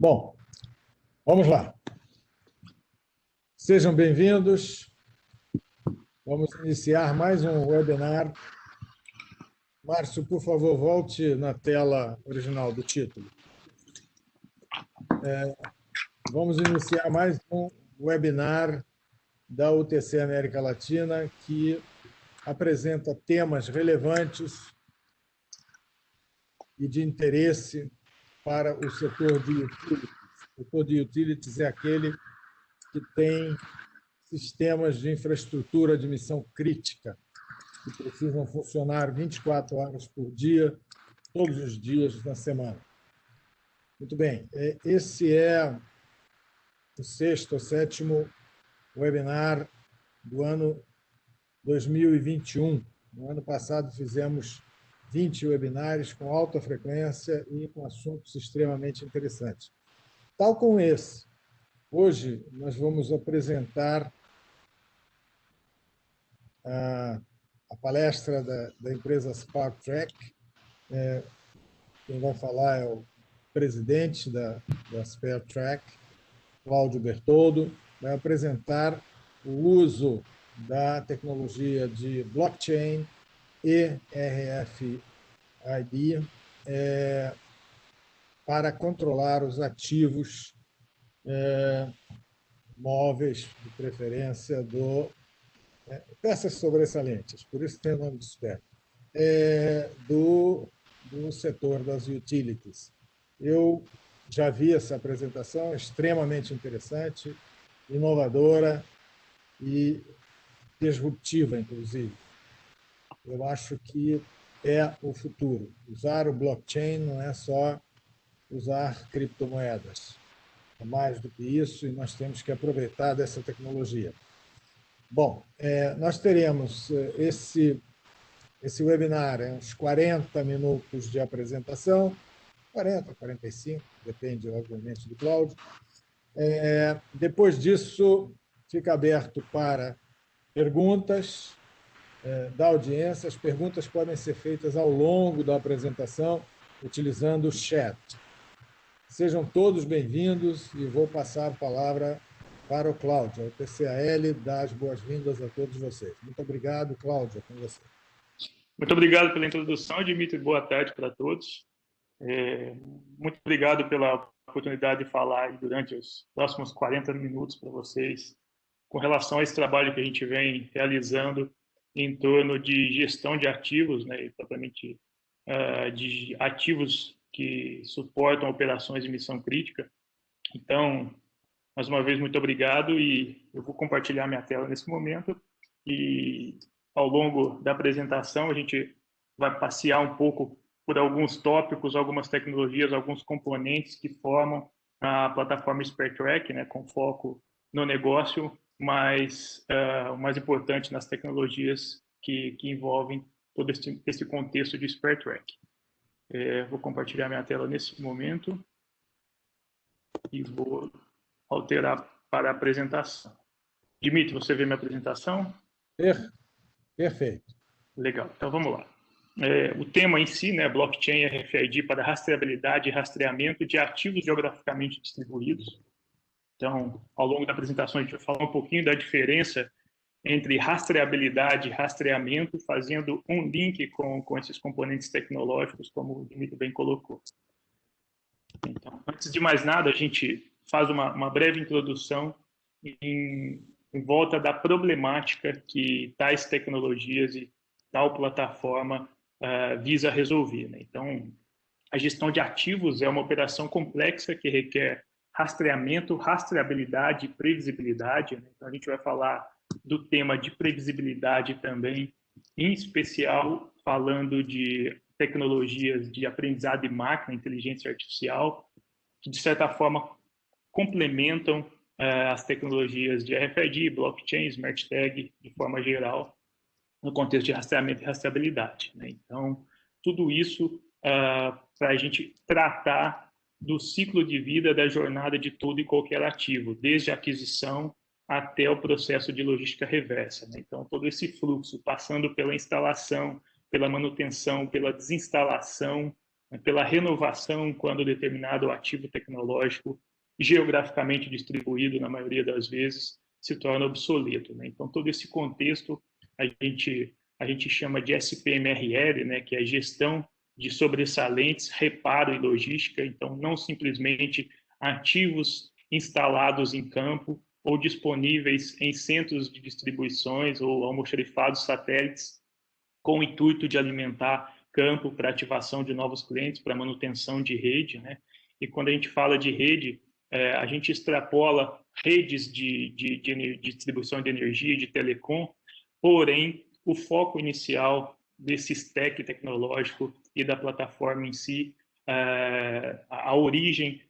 Bom, vamos lá. Sejam bem-vindos. Vamos iniciar mais um webinar. Márcio, por favor, volte na tela original do título. Vamos iniciar mais um webinar da UTC América Latina, que apresenta temas relevantes e de interesse para o setor de utilities. O setor de utilities é aquele que tem sistemas de infraestrutura de missão crítica, que precisam funcionar 24 horas por dia, todos os dias da semana. Muito bem, esse é o sexto ou sétimo webinar do ano 2021. No ano passado fizemos 20 webinários com alta frequência e com assuntos extremamente interessantes. Tal como esse, hoje nós vamos apresentar a palestra da empresa SparkTrack. Quem vai falar é o presidente da SparkTrack, Cláudio Bertoldo, vai apresentar o uso da tecnologia de blockchain e RFID para controlar os ativos móveis, de preferência peças sobressalentes, por isso tem o nome de SPAC, do setor das utilities. Eu já vi essa apresentação, extremamente interessante, inovadora e disruptiva, inclusive. Eu acho que é o futuro. Usar o blockchain não é só usar criptomoedas. É mais do que isso e nós temos que aproveitar dessa tecnologia. Bom, nós teremos esse webinar, uns 40 minutos de apresentação, 40, 45, depende, obviamente, do Cláudio. Depois disso, fica aberto para perguntas da audiência. As perguntas podem ser feitas ao longo da apresentação, utilizando o chat. Sejam todos bem-vindos e vou passar a palavra para o Cláudio. O TCAL dá as boas-vindas a todos vocês. Muito obrigado, Cláudio, é com você. Muito obrigado pela introdução, Dimitri. Boa tarde para todos. Muito obrigado pela oportunidade de falar durante os próximos 40 minutos para vocês com relação a esse trabalho que a gente vem realizando em torno de gestão de ativos, né, e propriamente de ativos que suportam operações de missão crítica. Então, mais uma vez, muito obrigado e eu vou compartilhar minha tela nesse momento e ao longo da apresentação a gente vai passear um pouco por alguns tópicos, algumas tecnologias, alguns componentes que formam a plataforma SparkTrack, né, com foco no negócio, mas o mais importante nas tecnologias que envolvem todo esse contexto de SparkTrack. Vou compartilhar minha tela nesse momento e vou alterar para a apresentação. Dimitri, você vê minha apresentação? Perfeito. Legal, então vamos lá. O tema em si, né, blockchain e RFID para rastreabilidade e rastreamento de ativos geograficamente distribuídos. Então, ao longo da apresentação, a gente vai falar um pouquinho da diferença entre rastreabilidade e rastreamento, fazendo um link com esses componentes tecnológicos, como o Dimitri bem colocou. Então, antes de mais nada, a gente faz uma breve introdução em volta da problemática que tais tecnologias e tal plataforma visa resolver, né? Então, a gestão de ativos é uma operação complexa que requer rastreamento, rastreabilidade e previsibilidade, né? Então, a gente vai falar do tema de previsibilidade também, em especial falando de tecnologias de aprendizado de máquina, inteligência artificial, que, de certa forma, complementam as tecnologias de RFID, blockchain, smart tag, de forma geral, no contexto de rastreamento e rastreabilidade, né? Então, tudo isso para a gente tratar do ciclo de vida da jornada de todo e qualquer ativo, desde a aquisição até o processo de logística reversa, né? Então, todo esse fluxo, passando pela instalação, pela manutenção, pela desinstalação pela renovação quando determinado ativo tecnológico geograficamente distribuído, na maioria das vezes, se torna obsoleto, né? Então, todo esse contexto a gente chama de SPMRL, né, que é gestão de sobressalentes, reparo e logística. Então, não simplesmente ativos instalados em campo ou disponíveis em centros de distribuições ou almoxarifados satélites com o intuito de alimentar campo para ativação de novos clientes, para manutenção de rede, né? E quando a gente fala de rede, a gente extrapola redes de distribuição de energia, de telecom, porém, o foco inicial desse stack tecnológico e da plataforma em si, a origem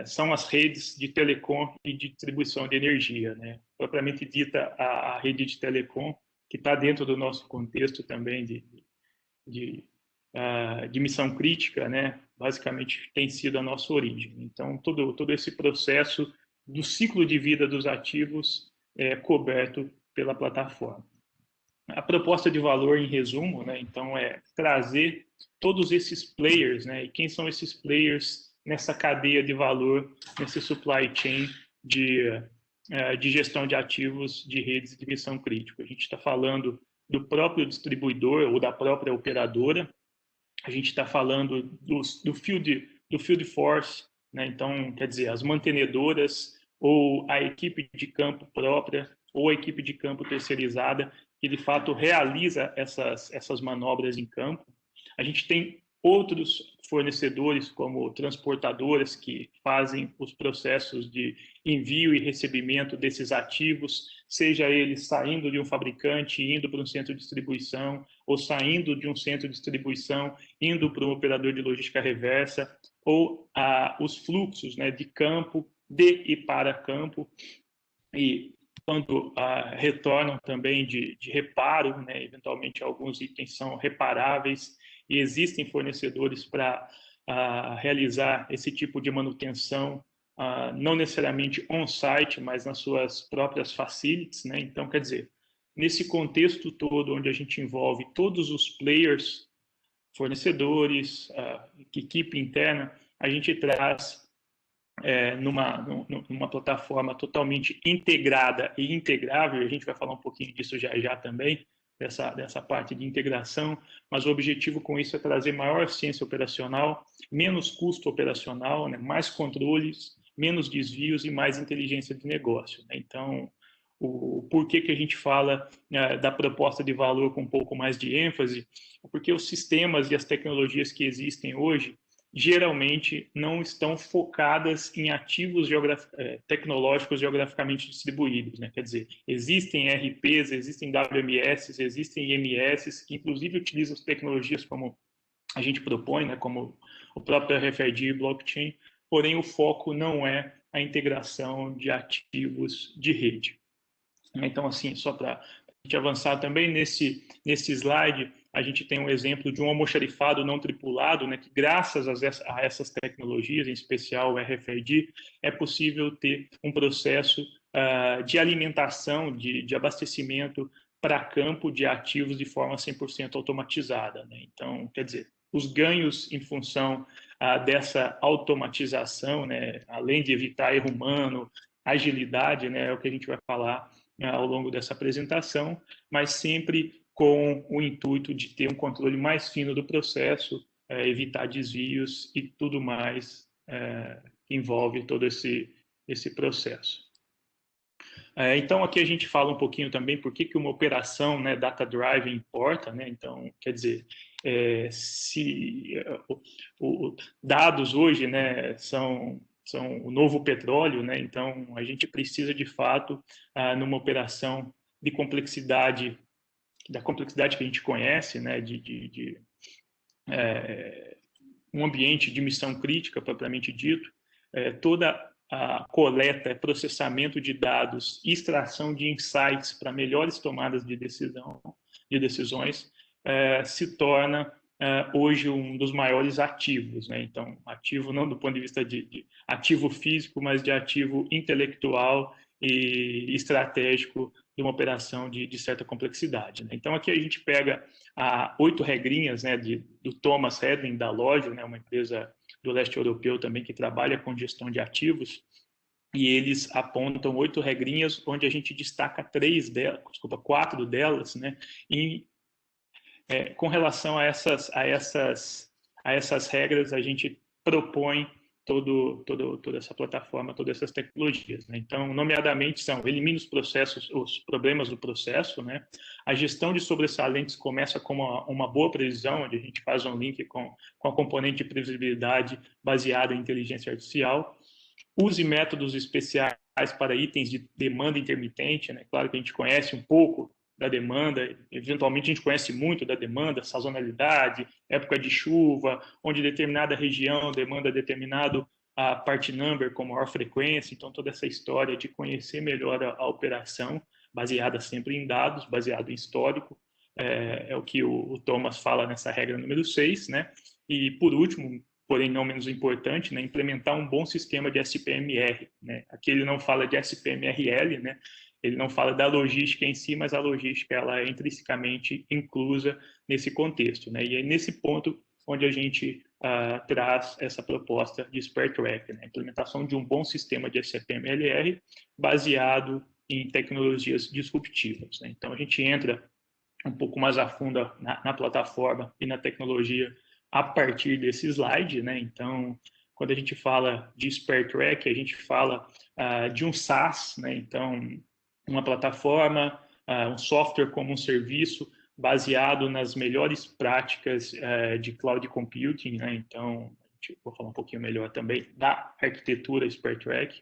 são as redes de telecom e de distribuição de energia, né? Propriamente dita, a rede de telecom, que está dentro do nosso contexto também de missão crítica, né? Basicamente tem sido a nossa origem. Então, todo esse processo do ciclo de vida dos ativos é coberto pela plataforma. A proposta de valor, em resumo, né? Então, é trazer todos esses players, né? E quem são esses players nessa cadeia de valor, nesse supply chain de gestão de ativos de redes de missão crítica. A gente está falando do próprio distribuidor ou da própria operadora, a gente está falando do field force, né? Então, quer dizer, as mantenedoras ou a equipe de campo própria ou a equipe de campo terceirizada que, de fato, realiza essas manobras em campo. A gente tem outros fornecedores, como transportadoras, que fazem os processos de envio e recebimento desses ativos, seja eles saindo de um fabricante, indo para um centro de distribuição, ou saindo de um centro de distribuição, indo para um operador de logística reversa, ou os fluxos, né, de campo, de e para campo, e quando retornam também de reparo, né, eventualmente alguns itens são reparáveis, e existem fornecedores para realizar esse tipo de manutenção, não necessariamente on-site, mas nas suas próprias facilities, né? Então, quer dizer, nesse contexto todo, onde a gente envolve todos os players, fornecedores, equipe interna, a gente traz numa plataforma totalmente integrada e integrável. A gente vai falar um pouquinho disso já também, dessa parte de integração, mas o objetivo com isso é trazer maior eficiência operacional, menos custo operacional, né, mais controles, menos desvios e mais inteligência de negócio, né? Então, o porquê que a gente fala da proposta de valor com um pouco mais de ênfase, porque os sistemas e as tecnologias que existem hoje geralmente não estão focadas em ativos tecnológicos geograficamente distribuídos, né? Quer dizer, existem RPs, existem WMS, existem IMS, que inclusive utilizam tecnologias como a gente propõe, né? Como o próprio RFID e blockchain, porém o foco não é a integração de ativos de rede. Então, assim, só para a gente avançar também nesse slide, a gente tem um exemplo de um almoxarifado não tripulado, né, que graças a essas tecnologias, em especial o RFID, é possível ter um processo de alimentação, de abastecimento para campo de ativos de forma 100% automatizada, né? Então, quer dizer, os ganhos em função dessa automatização, né, além de evitar erro humano, agilidade, né, é o que a gente vai falar ao longo dessa apresentação, mas sempre com o intuito de ter um controle mais fino do processo, evitar desvios e tudo mais que envolve todo esse processo. Então, aqui a gente fala um pouquinho também por que uma operação, né, data-driven importa, né? Então, quer dizer, se dados hoje, né, são o novo petróleo, né? Então, a gente precisa, de fato, numa operação de complexidade, da complexidade que a gente conhece, né, um ambiente de missão crítica, propriamente dito, toda a coleta, processamento de dados, extração de insights para melhores tomadas de decisões, se torna hoje um dos maiores ativos, né? Então, ativo não do ponto de vista de ativo físico, mas de ativo intelectual e estratégico de uma operação de certa complexidade, né? Então, aqui a gente pega 8 regrinhas, né, do Thomas Hedlund, da Logio, né, uma empresa do leste europeu também que trabalha com gestão de ativos, e eles apontam 8 regrinhas, onde a gente destaca 4 delas, né, com relação a essas regras, a gente propõe toda essa plataforma, todas essas tecnologias, né? Então, nomeadamente, elimina os problemas do processo, né? A gestão de sobressalentes começa com uma boa previsão, onde a gente faz um link com a componente de previsibilidade baseada em inteligência artificial. Use métodos especiais para itens de demanda intermitente, né? Claro que a gente conhece um pouco da demanda, eventualmente a gente conhece muito da demanda, sazonalidade, época de chuva, onde determinada região demanda determinado part number com maior frequência, então toda essa história de conhecer melhor a operação, baseada sempre em dados, baseado em histórico, é o que o Thomas fala nessa regra número 6, né? E por último, porém não menos importante, né, implementar um bom sistema de SPMR, né? Aqui ele não fala de SPMRL, né? Ele não fala da logística em si, mas a logística ela é intrinsecamente inclusa nesse contexto, né? E é nesse ponto onde a gente traz essa proposta de Spare Track, né? A implementação de um bom sistema de SPMLR baseado em tecnologias disruptivas, né? Então a gente entra um pouco mais a fundo na plataforma e na tecnologia a partir desse slide, né? Então, quando a gente fala de Spare Track, a gente fala de um SaaS, né? Então, uma plataforma, um software como um serviço baseado nas melhores práticas de cloud computing, né? Então, vou falar um pouquinho melhor também da arquitetura Spare Track,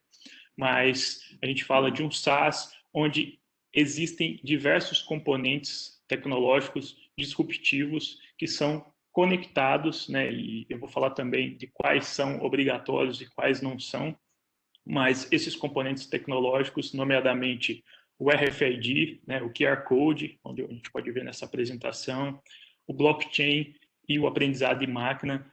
mas a gente fala de um SaaS onde existem diversos componentes tecnológicos disruptivos que são conectados, né? E eu vou falar também de quais são obrigatórios e quais não são, mas esses componentes tecnológicos, nomeadamente o RFID, né, o QR Code, onde a gente pode ver nessa apresentação, o blockchain e o aprendizado de máquina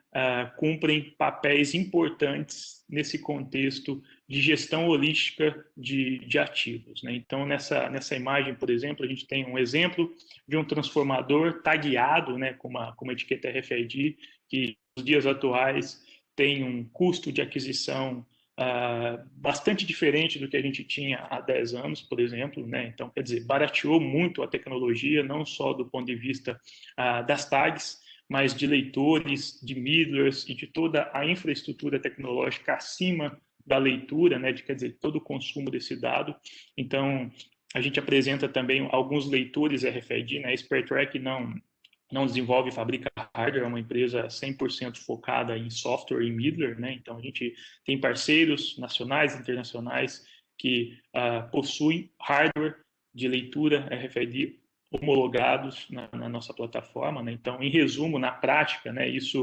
cumprem papéis importantes nesse contexto de gestão holística de ativos, né? Então, nessa imagem, por exemplo, a gente tem um exemplo de um transformador tagueado, né, com uma etiqueta RFID, que nos dias atuais tem um custo de aquisição bastante diferente do que a gente tinha há 10 anos, por exemplo, né? Então, quer dizer, barateou muito a tecnologia, não só do ponto de vista das tags, mas de leitores, de middlers e de toda a infraestrutura tecnológica acima da leitura, né? Quer dizer, todo o consumo desse dado. Então, a gente apresenta também alguns leitores RFID, né? Spare Track não desenvolve e fabrica hardware, é uma empresa 100% focada em software e middleware, né? Então, a gente tem parceiros nacionais e internacionais que possuem hardware de leitura RFID homologados na nossa plataforma, né? Então, em resumo, na prática, né, esses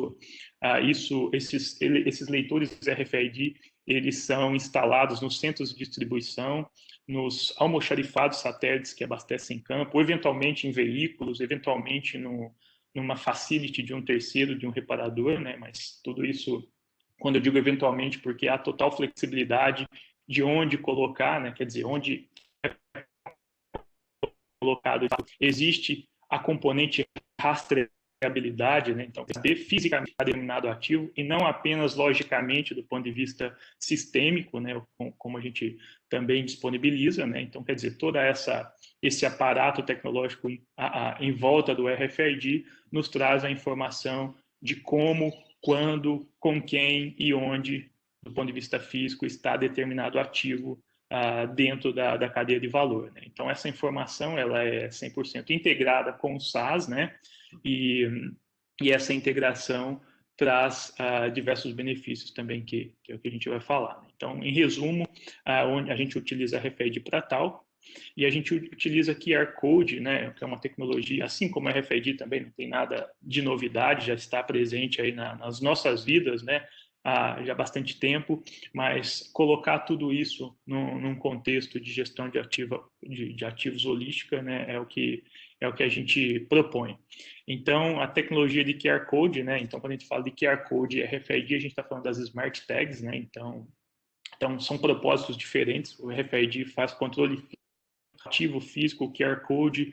leitores RFID, eles são instalados nos centros de distribuição, nos almoxarifados satélites que abastecem campo, eventualmente em veículos, eventualmente numa facility de um terceiro, de um reparador, né? Mas tudo isso, quando eu digo eventualmente, porque há total flexibilidade de onde colocar, né? Quer dizer, onde é colocado. Existe a componente rastreabilidade, né? Então, saber fisicamente determinado ativo e não apenas logicamente do ponto de vista sistêmico, né? Como a gente também disponibiliza, né? Então, quer dizer, esse aparato tecnológico em volta do RFID nos traz a informação de como, quando, com quem e onde, do ponto de vista físico, está determinado ativo dentro da cadeia de valor, né? Então, essa informação ela é 100% integrada com o SaaS, né? E essa integração traz diversos benefícios também, que é o que a gente vai falar, né? Então, em resumo, onde a gente utiliza a RFID para tal, e a gente utiliza QR Code, né, que é uma tecnologia, assim como a RFID também não tem nada de novidade, já está presente aí nas nossas vidas, né, há já bastante tempo, mas colocar tudo isso num contexto de gestão de ativos holística, né, é o que a gente propõe. Então, a tecnologia de QR Code, né, então quando a gente fala de QR Code e RFID, a gente está falando das Smart Tags, né, então são propósitos diferentes. O RFID faz controle ativo físico, o QR Code,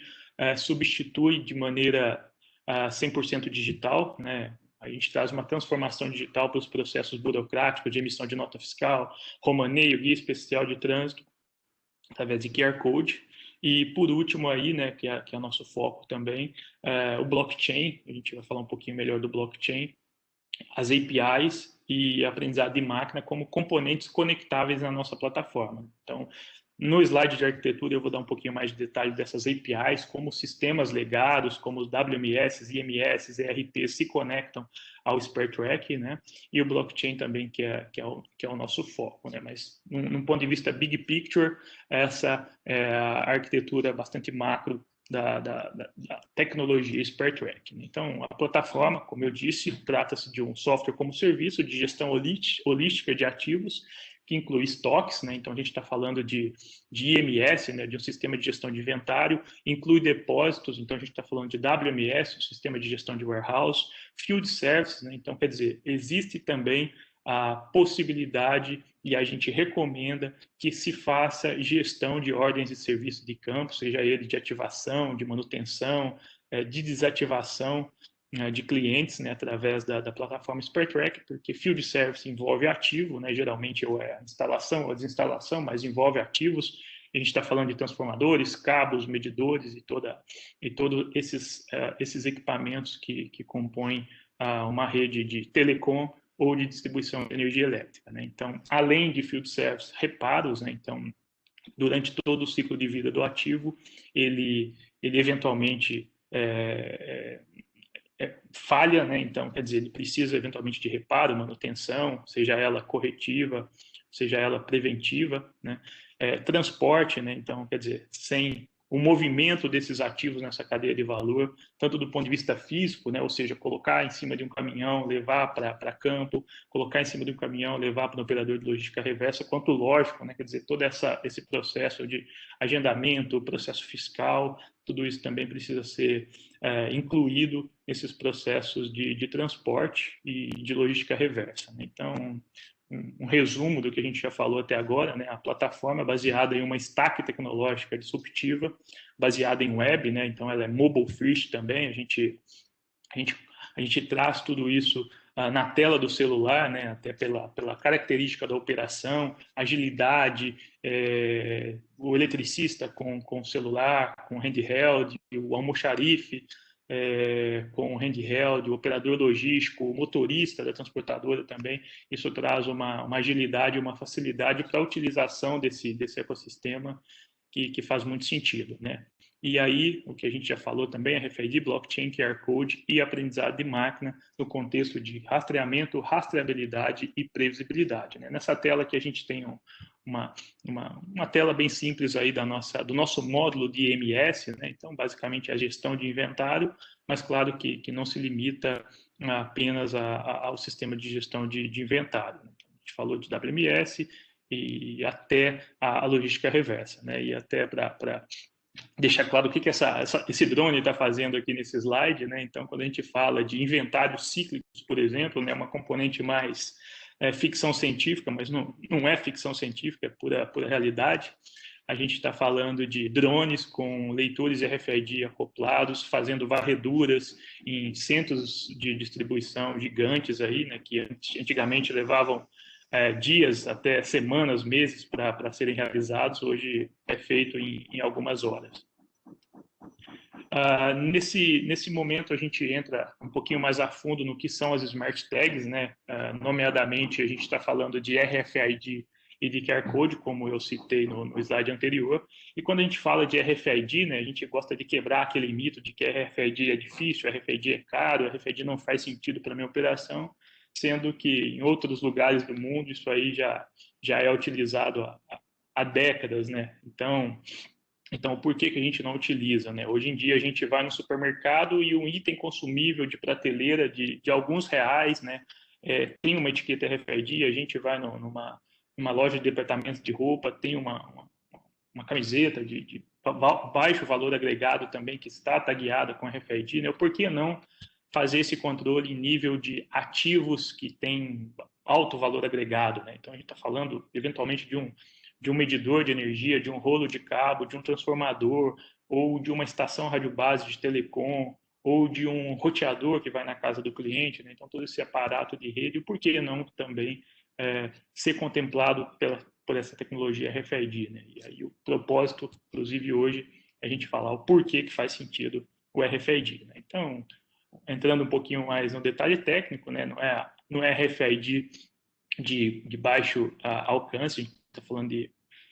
substitui de maneira 100% digital, né? A gente traz uma transformação digital para os processos burocráticos de emissão de nota fiscal, romaneio, guia especial de trânsito, através de QR Code. E, por último, aí, né, que é o nosso foco também, o blockchain. A gente vai falar um pouquinho melhor do blockchain, as APIs e aprendizado de máquina como componentes conectáveis na nossa plataforma. Então, no slide de arquitetura, eu vou dar um pouquinho mais de detalhes dessas APIs, como sistemas legados, como os WMS, IMS, ERP se conectam ao SpareTrack, né? E o blockchain também, que é o nosso foco, né? Mas, num ponto de vista big picture, essa é a arquitetura bastante macro da tecnologia SpareTrack. Então, a plataforma, como eu disse, trata-se de um software como serviço de gestão holística de ativos, que inclui estoques, né? Então a gente está falando de IMS, né? De um sistema de gestão de inventário, inclui depósitos, então a gente está falando de WMS, um sistema de gestão de warehouse, field services, né? Então, quer dizer, existe também a possibilidade, e a gente recomenda, que se faça gestão de ordens de serviço de campo, seja ele de ativação, de manutenção, de desativação, de clientes, né, através da plataforma SpareTrack, porque Field Service envolve ativo, né, geralmente é a instalação ou a desinstalação, mas envolve ativos. A gente está falando de transformadores, cabos, medidores e todos esses equipamentos que compõem uma rede de telecom ou de distribuição de energia elétrica, né? Então, além de Field Service, reparos, né? Então, durante todo o ciclo de vida do ativo, ele eventualmente falha, né? Então, quer dizer, ele precisa eventualmente de reparo, manutenção, seja ela corretiva, seja ela preventiva, né? Transporte, né? Então, quer dizer, sem o movimento desses ativos nessa cadeia de valor, tanto do ponto de vista físico, né? Ou seja, colocar em cima de um caminhão, levar para campo, colocar em cima de um caminhão, levar para o operador de logística reversa, quanto lógico, né? Quer dizer, todo esse processo de agendamento, processo fiscal, tudo isso também precisa ser incluído nesses processos de transporte e de logística reversa, né? Então, um resumo do que a gente já falou até agora, né? A plataforma é baseada em uma stack tecnológica disruptiva, baseada em web, né? Então ela é mobile first também. A gente traz tudo isso na tela do celular, né? Até pela característica da operação, agilidade, o eletricista com o celular, com handheld, o almoxarife com o handheld, o operador logístico, o motorista da transportadora também. Isso traz uma agilidade, uma facilidade para a utilização desse ecossistema que faz muito sentido, né? E aí, o que a gente já falou também é RFID, blockchain, QR Code e aprendizado de máquina no contexto de rastreamento, rastreabilidade e previsibilidade, né? Nessa tela aqui a gente tem uma tela bem simples aí do nosso módulo de IMS, né? Então, basicamente, é a gestão de inventário, mas claro que não se limita apenas ao sistema de gestão de inventário, né? A gente falou de WMS e até a logística reversa, né? E até para deixar claro o que esse drone está fazendo aqui nesse slide, né? Então, quando a gente fala de inventários cíclicos, por exemplo, né, uma componente mais ficção científica, mas não é ficção científica, é pura realidade. A gente está falando de drones com leitores RFID acoplados, fazendo varreduras em centros de distribuição gigantes aí, né, que antigamente levavam dias até semanas, meses para serem realizados, hoje é feito em algumas horas. Nesse momento, a gente entra um pouquinho mais a fundo no que são as Smart Tags, né? Nomeadamente, a gente está falando de RFID e de QR Code, como eu citei no slide anterior. E quando a gente fala de RFID, né, a gente gosta de quebrar aquele mito de que RFID é difícil, RFID é caro, RFID não faz sentido para a minha operação, sendo que em outros lugares do mundo isso aí já é utilizado há décadas, né? Então, por que a gente não utiliza, né? Hoje em dia a gente vai no supermercado e um item consumível de prateleira de alguns reais, né? Tem uma etiqueta RFID, a gente vai numa loja de departamento de roupa, tem uma camiseta de baixo valor agregado também que está tagueada com RFID, né? Por que não fazer esse controle em nível de ativos que têm alto valor agregado, né? Então, a gente está falando, eventualmente, de um medidor de energia, de um rolo de cabo, de um transformador, ou de uma estação radiobase de telecom, ou de um roteador que vai na casa do cliente, né? Então todo esse aparato de rede, por que não também ser contemplado por essa tecnologia RFID, né? E aí o propósito, inclusive hoje, é a gente falar o porquê que faz sentido o RFID, né? Então, entrando um pouquinho mais no detalhe técnico, né? Não é RFID de baixo alcance, a gente está falando de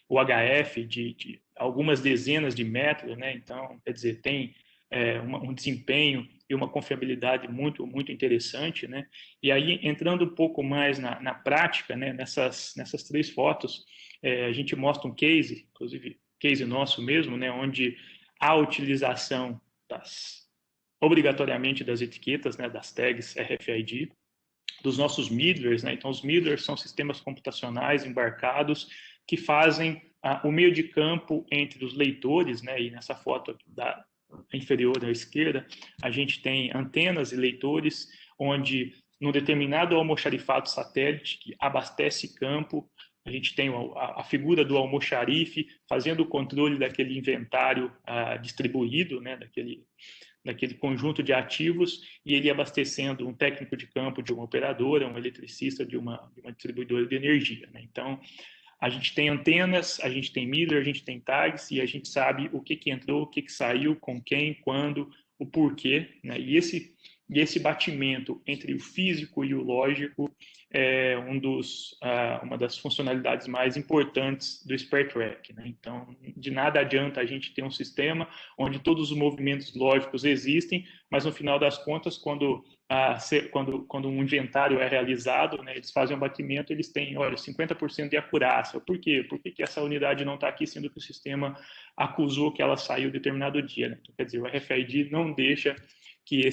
UHF de algumas dezenas de metros, né? Então, quer dizer, tem um desempenho e uma confiabilidade muito interessante, né? E aí, entrando um pouco mais na prática, né? Nessas 3 fotos, a gente mostra um case, inclusive case nosso mesmo, né? Onde a utilização obrigatoriamente das etiquetas, né? Das tags RFID, dos nossos middlers, né? Então, os middlers são sistemas computacionais embarcados que fazem o meio de campo entre os leitores, né? E nessa foto aqui inferior à esquerda, a gente tem antenas e leitores, onde, num determinado almoxarifado satélite que abastece campo, a gente tem a figura do almoxarife fazendo o controle daquele inventário distribuído, né? Daquele conjunto de ativos, e ele abastecendo um técnico de campo de uma operadora, um eletricista de uma distribuidora de energia, né? Então, a gente tem antenas, a gente tem middler, a gente tem tags, e a gente sabe o que entrou, o que saiu, com quem, quando, o porquê, né? E esse batimento entre o físico e o lógico é uma das funcionalidades mais importantes do SpareTrack, né? Então, de nada adianta a gente ter um sistema onde todos os movimentos lógicos existem, mas no final das contas, quando um inventário é realizado, né, eles fazem um batimento, eles têm, olha, 50% de acurácia. Por quê? Por que essa unidade não está aqui, sendo que o sistema acusou que ela saiu determinado dia, né? Então, quer dizer, o RFID não deixa que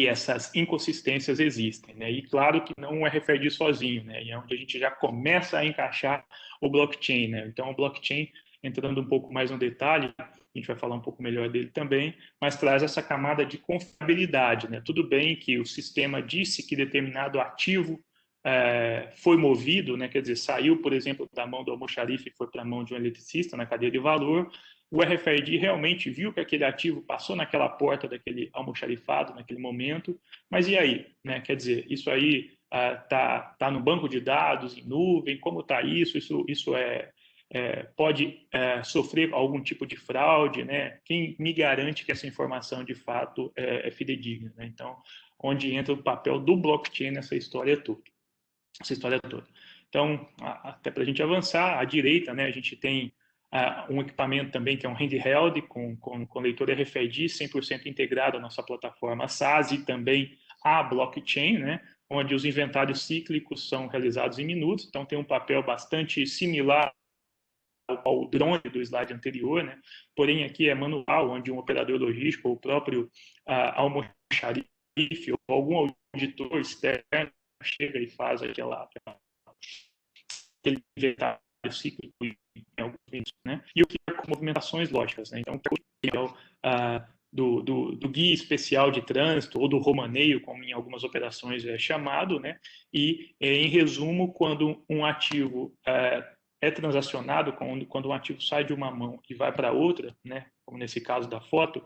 essas inconsistências existem, né? E claro que não o RFID sozinho, né? E é onde a gente já começa a encaixar o blockchain, né? Então, o blockchain, entrando um pouco mais no detalhe, a gente vai falar um pouco melhor dele também, mas traz essa camada de confiabilidade, né? Tudo bem que o sistema disse que determinado ativo foi movido, né? Quer dizer, saiu, por exemplo, da mão do almoxarife e foi para a mão de um eletricista na cadeia de valor. O RFID realmente viu que aquele ativo passou naquela porta daquele almoxarifado naquele momento, mas e aí? Né? Quer dizer, isso aí tá no banco de dados, em nuvem, como está isso? Isso pode sofrer algum tipo de fraude, né? Quem me garante que essa informação de fato é fidedigna, né? Então, onde entra o papel do blockchain nessa história toda. Então, até para a gente avançar, à direita, né, a gente tem um equipamento também que é um handheld com leitor RFID 100% integrado à nossa plataforma SaaS e também a blockchain, né, onde os inventários cíclicos são realizados em minutos. Então, tem um papel bastante similar ao drone do slide anterior, né? Porém, aqui é manual, onde um operador logístico ou o próprio almoxarife ou algum auditor externo chega e faz aquele inventário cíclico em alguns minutos, né? E o que é com movimentações lógicas, né? Então, do guia especial de trânsito ou do romaneio, como em algumas operações é chamado, né? E, em resumo, quando um ativo é transacionado, quando um ativo sai de uma mão e vai para outra, né? Como nesse caso da foto,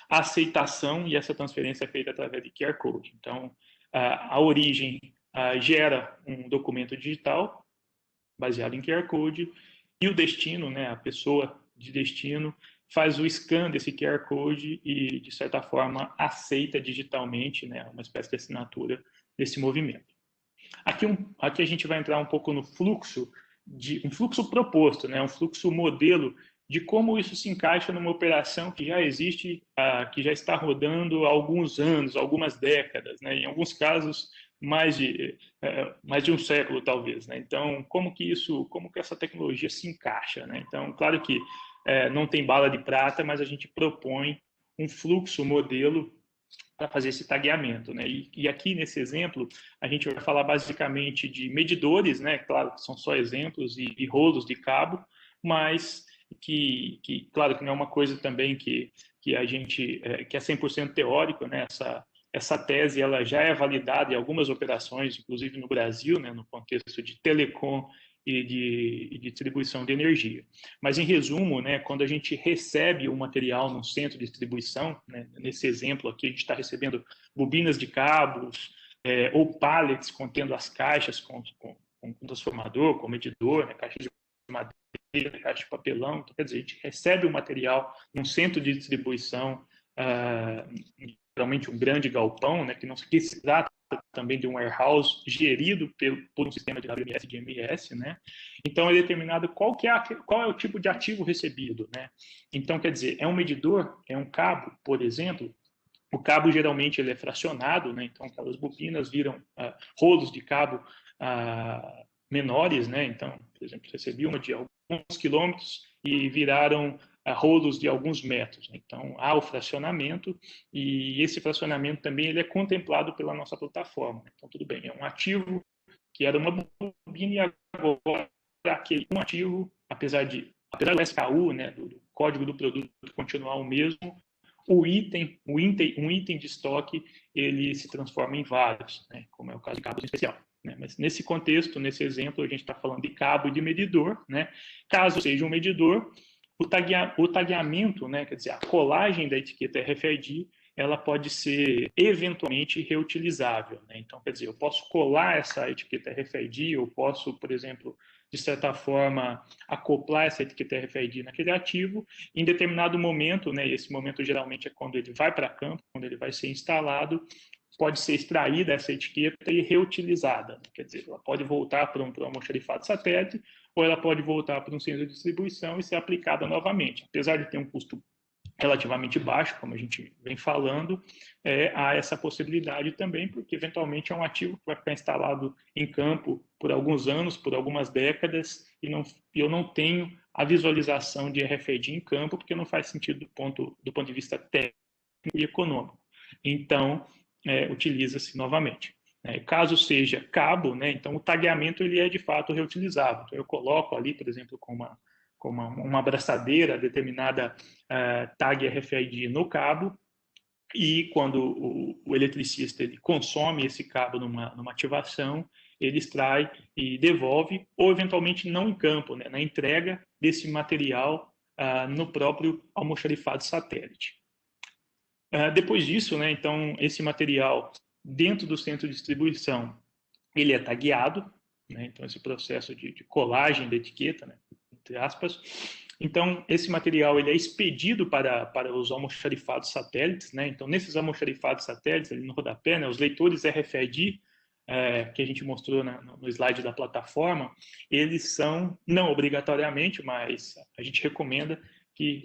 a aceitação e essa transferência é feita através de QR Code. Então, a origem gera um documento digital baseado em QR Code e o destino, né, a pessoa de destino, faz o scan desse QR Code e, de certa forma, aceita digitalmente, né, uma espécie de assinatura desse movimento. Aqui a gente vai entrar um pouco no fluxo, um fluxo proposto, né, um fluxo modelo de como isso se encaixa numa operação que já existe, que já está rodando há alguns anos, algumas décadas, né? Em alguns casos mais de um século talvez, né? Então, como que essa tecnologia se encaixa, né? Então, claro que não tem bala de prata, mas a gente propõe um fluxo modelo para fazer esse tagueamento, né? E aqui nesse exemplo a gente vai falar basicamente de medidores, né? Claro que são só exemplos e rolos de cabo, mas que claro que não é uma coisa também que a gente que é 100% teórico, né? Essa tese ela já é validada em algumas operações, inclusive no Brasil, né? No contexto de telecom e de distribuição de energia. Mas, em resumo, né, quando a gente recebe o material num centro de distribuição, né, nesse exemplo aqui, a gente está recebendo bobinas de cabos ou pallets contendo as caixas com transformador, com medidor, né, caixa de madeira, caixa de papelão. Então, quer dizer, a gente recebe o material num centro de distribuição, geralmente um grande galpão, né, que se trata também de um warehouse gerido por um sistema de WMS e de MS, né? Então é determinado qual é o tipo de ativo recebido, né? Então, quer dizer, é um medidor, é um cabo, por exemplo. O cabo geralmente ele é fracionado, né? Então aquelas bobinas viram rolos de cabo menores, né? Então, por exemplo, recebi uma de alguns quilômetros e viraram rolos de alguns metros. Então, há o fracionamento e esse fracionamento também ele é contemplado pela nossa plataforma. Então, tudo bem, é um ativo que era uma bobina e agora aquele um ativo, apesar do SKU, né, do código do produto continuar o mesmo, um item de estoque, ele se transforma em vários, né, como é o caso de cabos em especial. Né? Mas nesse contexto, nesse exemplo, a gente está falando de cabo e de medidor. Né? Caso seja um medidor, o tagueamento, né, quer dizer, a colagem da etiqueta RFID, ela pode ser eventualmente reutilizável. Né? Então, quer dizer, eu posso colar essa etiqueta RFID, eu posso, por exemplo, de certa forma, acoplar essa etiqueta RFID naquele ativo. Em determinado momento, né, esse momento geralmente é quando ele vai para campo, quando ele vai ser instalado, pode ser extraída essa etiqueta e reutilizada. Quer dizer, ela pode voltar para um almoxarifado satélite ou ela pode voltar para um centro de distribuição e ser aplicada novamente. Apesar de ter um custo relativamente baixo, como a gente vem falando, há essa possibilidade também, porque eventualmente é um ativo que vai ficar instalado em campo por alguns anos, por algumas décadas, e eu não tenho a visualização de RFID em campo, porque não faz sentido do ponto de vista técnico e econômico. Então, utiliza-se novamente. Caso seja cabo, né, então o tagueamento ele é de fato reutilizável. Então, eu coloco ali, por exemplo, com uma abraçadeira determinada tag RFID no cabo, e quando o eletricista ele consome esse cabo numa ativação, ele extrai e devolve, ou eventualmente não em campo, né, na entrega desse material no próprio almoxarifado satélite. Depois disso, né, então, esse material dentro do centro de distribuição, ele é tagueado, né, então esse processo de colagem da etiqueta, né, entre aspas. Então, esse material ele é expedido para os almoxarifados satélites, né? Então, nesses almoxarifados satélites, ali no rodapé, né, os leitores RFID, que a gente mostrou no slide da plataforma, eles são, não obrigatoriamente, mas a gente recomenda que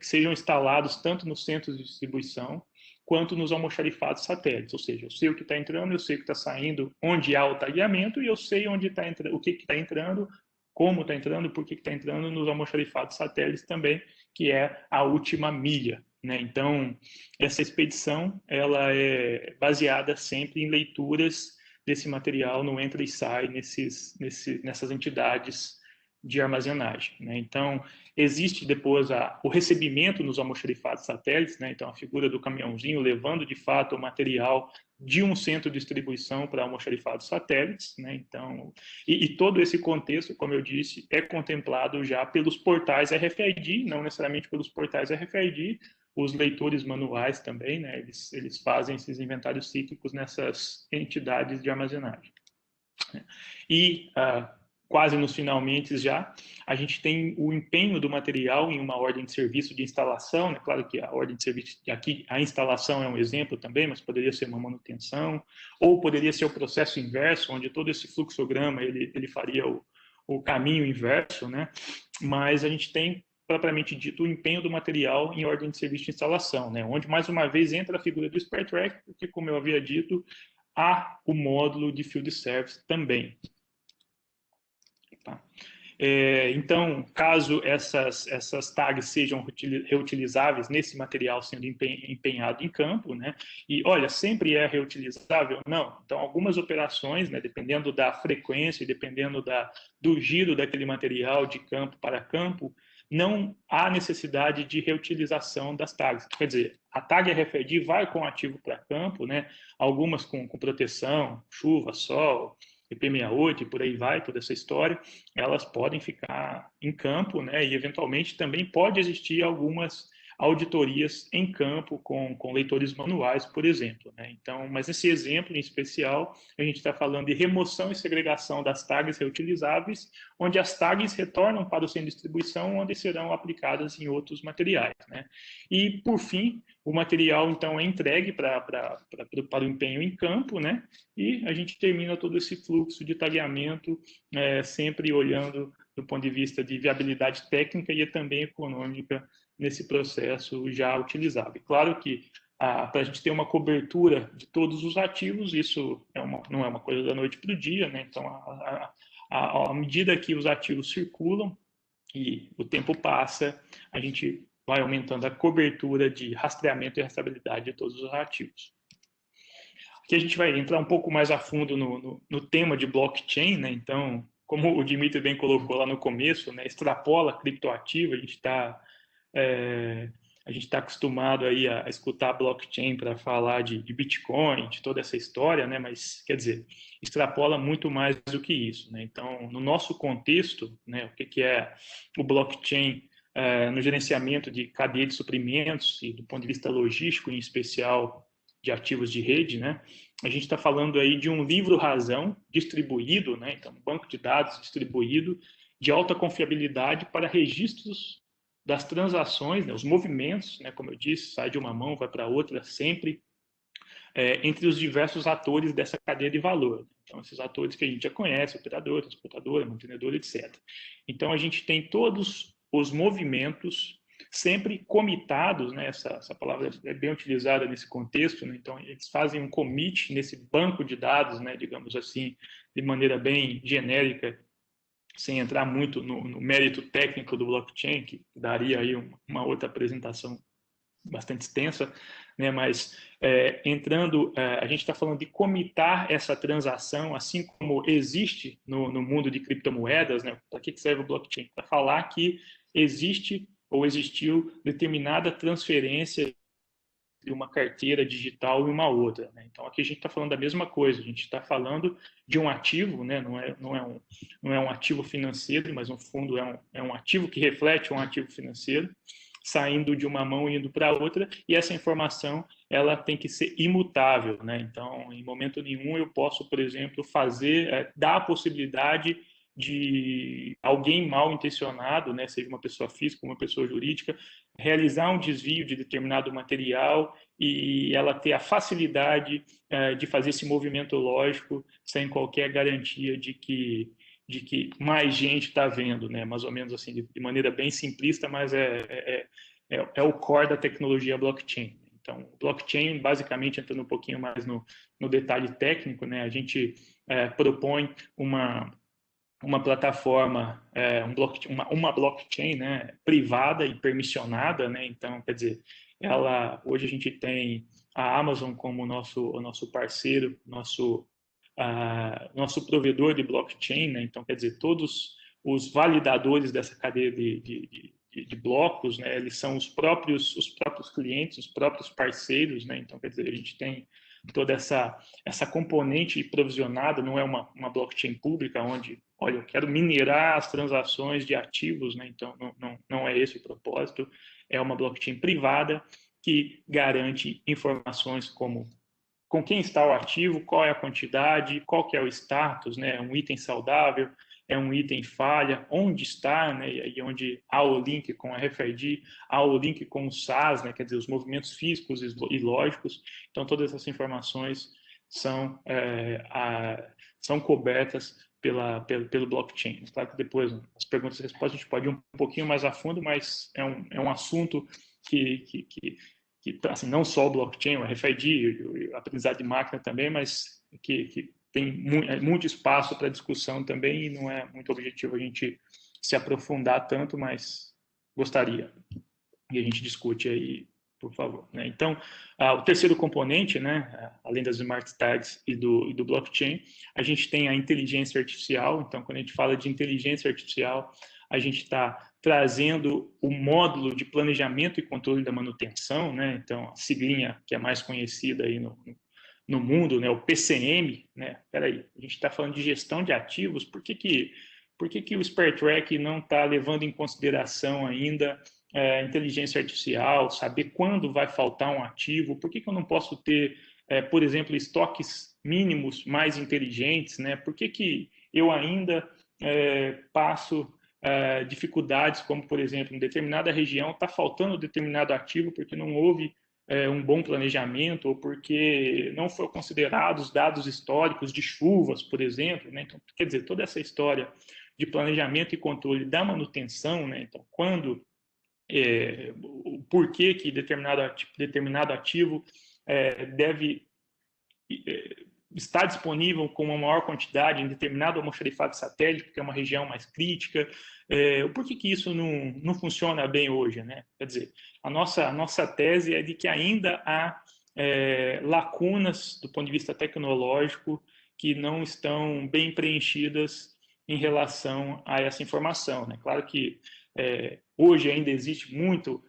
sejam instalados tanto nos centros de distribuição quanto nos almoxarifados satélites, ou seja, eu sei o que está entrando, eu sei o que está saindo, onde há o tagueamento, e eu sei onde está entrando, o que está entrando, como está entrando, por que está entrando nos almoxarifados satélites também, que é a última milha. Né? Então, essa expedição ela é baseada sempre em leituras desse material no entra e sai nessas entidades de armazenagem. Né? Então, existe depois o recebimento nos almoxarifados satélites, né? Então a figura do caminhãozinho levando de fato o material de um centro de distribuição para almoxarifados satélites, né? Então, e todo esse contexto, como eu disse, é contemplado já pelos portais RFID, não necessariamente pelos portais RFID, os leitores manuais também, né? Eles fazem esses inventários cíclicos nessas entidades de armazenagem. E quase nos finalmente já, a gente tem o empenho do material em uma ordem de serviço de instalação, né? Claro que a ordem de serviço, aqui a instalação é um exemplo também, mas poderia ser uma manutenção, ou poderia ser o processo inverso, onde todo esse fluxograma ele faria o caminho inverso, né? Mas a gente tem, propriamente dito, o empenho do material em ordem de serviço de instalação, né? Onde, mais uma vez, entra a figura do spare track, porque, como eu havia dito, há o módulo de field service também. Tá? Então, caso essas tags sejam reutilizáveis nesse material sendo empenhado em campo, né? E, olha, sempre é reutilizável? Não. Então, algumas operações, né, dependendo da frequência, dependendo do giro daquele material de campo para campo, não há necessidade de reutilização das tags. Quer dizer, a tag RFID vai com ativo para campo, né? Algumas com proteção, chuva, sol, IP68 e por aí vai, toda essa história, elas podem ficar em campo, né? E eventualmente também pode existir algumas auditorias em campo com leitores manuais, por exemplo, né? Então, mas esse exemplo em especial, a gente está falando de remoção e segregação das tags reutilizáveis, onde as tags retornam para o centro de distribuição, onde serão aplicadas em outros materiais, né? E, por fim, o material, então, é entregue para o empenho em campo, né? E a gente termina todo esse fluxo de tagueamento, sempre olhando do ponto de vista de viabilidade técnica e também econômica nesse processo já utilizado. E claro que para a gente ter uma cobertura de todos os ativos, isso não é uma coisa da noite para o dia, né? Então, à medida que os ativos circulam e o tempo passa, a gente vai aumentando a cobertura de rastreamento e rastreabilidade de todos os ativos. Aqui a gente vai entrar um pouco mais a fundo no tema de blockchain, né? Então, como o Dimitri bem colocou lá no começo, né? Extrapola criptoativo, a gente está acostumado aí a escutar blockchain para falar de Bitcoin, de toda essa história, né? Mas, quer dizer, extrapola muito mais do que isso, né? Então, no nosso contexto, né, o que é o blockchain no gerenciamento de cadeia de suprimentos e do ponto de vista logístico, em especial de ativos de rede, né? A gente está falando aí de um livro-razão distribuído, né? Então, um banco de dados distribuído de alta confiabilidade para registros das transações, né? Os movimentos, né? Como eu disse, sai de uma mão, vai para outra, sempre entre os diversos atores dessa cadeia de valor. Então, esses atores que a gente já conhece, operador, transportadora, mantenedor, etc. Então, a gente tem todos os movimentos sempre comitados, né? Essa palavra é bem utilizada nesse contexto, né? Então, eles fazem um commit nesse banco de dados, né? Digamos assim, de maneira bem genérica, sem entrar muito no mérito técnico do blockchain, que daria aí uma outra apresentação bastante extensa, né? Mas a gente está falando de comitar essa transação, assim como existe no mundo de criptomoedas, né? Para que serve o blockchain? Para falar que existe ou existiu determinada transferência de uma carteira digital e uma outra, né? Então aqui a gente está falando da mesma coisa, a gente está falando de um ativo, né? Não é um ativo financeiro, mas no fundo é um ativo que reflete um ativo financeiro, saindo de uma mão e indo para a outra, e essa informação ela tem que ser imutável, né? Então, em momento nenhum eu posso, por exemplo, dar a possibilidade de alguém mal intencionado, né, seja uma pessoa física ou uma pessoa jurídica, realizar um desvio de determinado material e ela ter a facilidade de fazer esse movimento lógico sem qualquer garantia de que mais gente está vendo, né? Mais ou menos assim, de maneira bem simplista, mas é o core da tecnologia blockchain. Então, blockchain, basicamente, entrando um pouquinho mais no detalhe técnico, né? A gente propõe uma plataforma, uma blockchain, né, privada e permissionada, né? Então, quer dizer, hoje a gente tem a Amazon como o nosso parceiro, nosso provedor de blockchain, né? Então, quer dizer, todos os validadores dessa cadeia de blocos, né? Eles são os próprios clientes, os próprios parceiros, né? Então, quer dizer, a gente tem toda essa componente provisionada, não é uma blockchain pública onde, olha, eu quero minerar as transações de ativos, né? Então não é esse o propósito, é uma blockchain privada que garante informações como com quem está o ativo, qual é a quantidade, qual que é o status, né? É um item saudável, é um item falha, onde está, né? E onde há o link com a RFID, há o link com o SAS, né? Quer dizer, os movimentos físicos e lógicos. Então, todas essas informações são cobertas pelo blockchain. Claro que depois, as perguntas e respostas, a gente pode ir um pouquinho mais a fundo, mas é um assunto que assim, não só o blockchain, o RFID, a aprendizado de máquina também, mas que tem muito espaço para discussão também e não é muito objetivo a gente se aprofundar tanto, mas gostaria. E a gente discute aí, por favor, né? Então, o terceiro componente, né, além das smart tags e do blockchain, a gente tem a inteligência artificial. Então, quando a gente fala de inteligência artificial, a gente está trazendo o módulo de planejamento e controle da manutenção, né? Então, a siglinha que é mais conhecida aí no mundo, né, o PCM, né? Peraí, a gente está falando de gestão de ativos, por que que o SpareTrack não está levando em consideração ainda inteligência artificial, saber quando vai faltar um ativo? Por que eu não posso ter, por exemplo, estoques mínimos mais inteligentes, né? Por que eu ainda passo dificuldades, como, por exemplo, em determinada região está faltando determinado ativo porque não houve um bom planejamento ou porque não foram considerados dados históricos de chuvas, por exemplo, né? Então, quer dizer, toda essa história de planejamento e controle da manutenção, né? Então, quando, o porquê que determinado ativo deve estar disponível com uma maior quantidade em determinado almoxarifado satélite, porque é uma região mais crítica, por que isso não funciona bem hoje, né? Quer dizer, a nossa tese é de que ainda há lacunas do ponto de vista tecnológico que não estão bem preenchidas em relação a essa informação, né? Claro que hoje ainda existe muito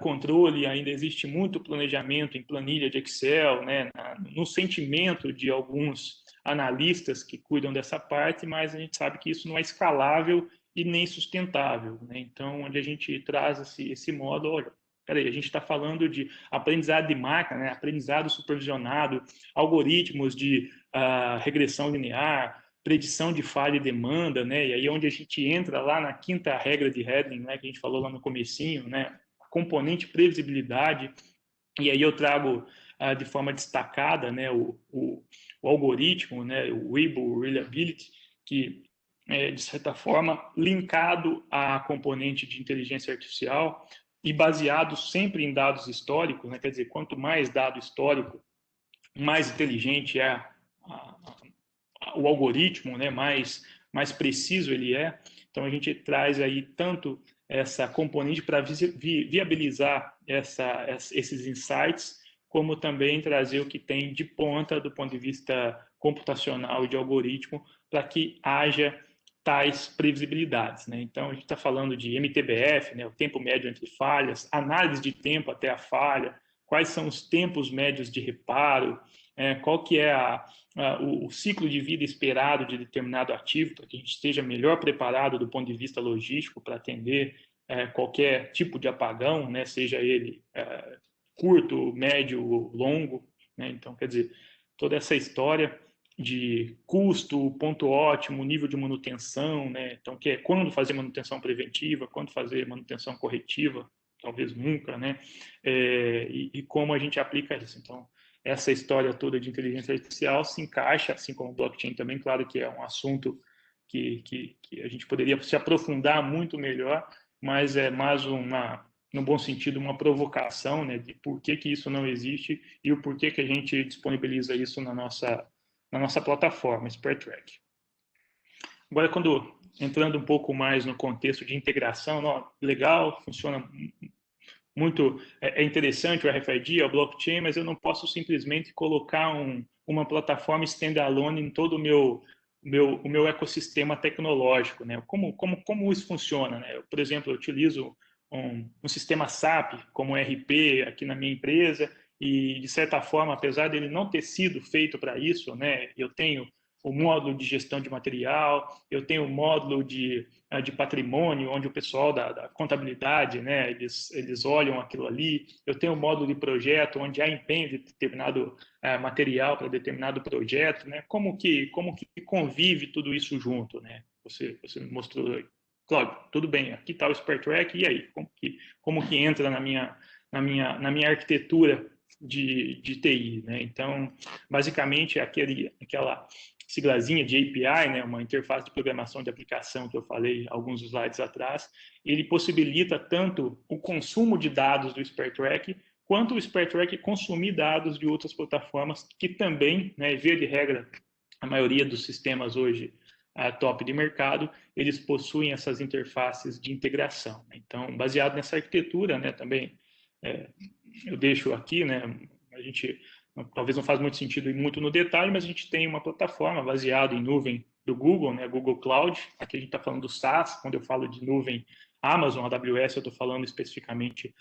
controle, ainda existe muito planejamento em planilha de Excel, né, no sentimento de alguns analistas que cuidam dessa parte, mas a gente sabe que isso não é escalável e nem sustentável, né? Então, onde a gente traz esse modo, olha, peraí, a gente está falando de aprendizado de máquina, né, aprendizado supervisionado, algoritmos de regressão linear, predição de falha e demanda, né? E aí onde a gente entra lá na quinta regra de Hedlin, né, que a gente falou lá no comecinho, né, componente previsibilidade, e aí eu trago de forma destacada, né, o algoritmo, né, o Weibull Reliability, que de certa forma linkado à componente de inteligência artificial e baseado sempre em dados históricos, né, quer dizer, quanto mais dado histórico, mais inteligente é o algoritmo, né, mais preciso ele é. Então a gente traz aí tanto essa componente para viabilizar esses insights, como também trazer o que tem de ponta do ponto de vista computacional e de algoritmo para que haja tais previsibilidades, né? Então a gente está falando de MTBF, né, o tempo médio entre falhas, análise de tempo até a falha, quais são os tempos médios de reparo, qual que é o ciclo de vida esperado de determinado ativo, para que a gente esteja melhor preparado do ponto de vista logístico para atender qualquer tipo de apagão, né, seja ele curto, médio ou longo, né? Então, quer dizer, toda essa história de custo, ponto ótimo, nível de manutenção, né? Então, que é quando fazer manutenção preventiva, quando fazer manutenção corretiva, talvez nunca, né? E como a gente aplica isso. Então, essa história toda de inteligência artificial se encaixa, assim como o blockchain também, claro que é um assunto que a gente poderia se aprofundar muito melhor, mas é mais no bom sentido, uma provocação, né, de por que isso não existe e o porquê que a gente disponibiliza isso na nossa plataforma, SpareTrack. Agora, entrando um pouco mais no contexto de integração, legal, funciona muito, é interessante o RFID, o blockchain, mas eu não posso simplesmente colocar uma plataforma standalone em todo o meu ecossistema tecnológico, né? Como isso funciona, né? Por exemplo, eu utilizo um sistema SAP como ERP aqui na minha empresa e, de certa forma, apesar dele não ter sido feito para isso, né? Eu tenho o módulo de gestão de material, eu tenho o módulo de patrimônio, onde o pessoal da contabilidade, né, eles olham aquilo ali, eu tenho o módulo de projeto, onde há empenho de determinado material para determinado projeto, né, como que convive tudo isso junto, né? Você me mostrou, Cláudio, tudo bem, aqui está o SpareTrack, e aí, como que entra na minha arquitetura de TI, né? Então, basicamente, aquela siglazinha de API, né, uma interface de programação de aplicação que eu falei alguns slides atrás, ele possibilita tanto o consumo de dados do SpareTrack, quanto o SpareTrack consumir dados de outras plataformas que também, né, via de regra, a maioria dos sistemas hoje top de mercado, eles possuem essas interfaces de integração. Então, baseado nessa arquitetura, né, também eu deixo aqui, né, a gente talvez não faz muito sentido ir muito no detalhe, mas a gente tem uma plataforma baseada em nuvem do Google, né, Google Cloud. Aqui a gente está falando do SaaS. Quando eu falo de nuvem Amazon, AWS, eu estou falando especificamente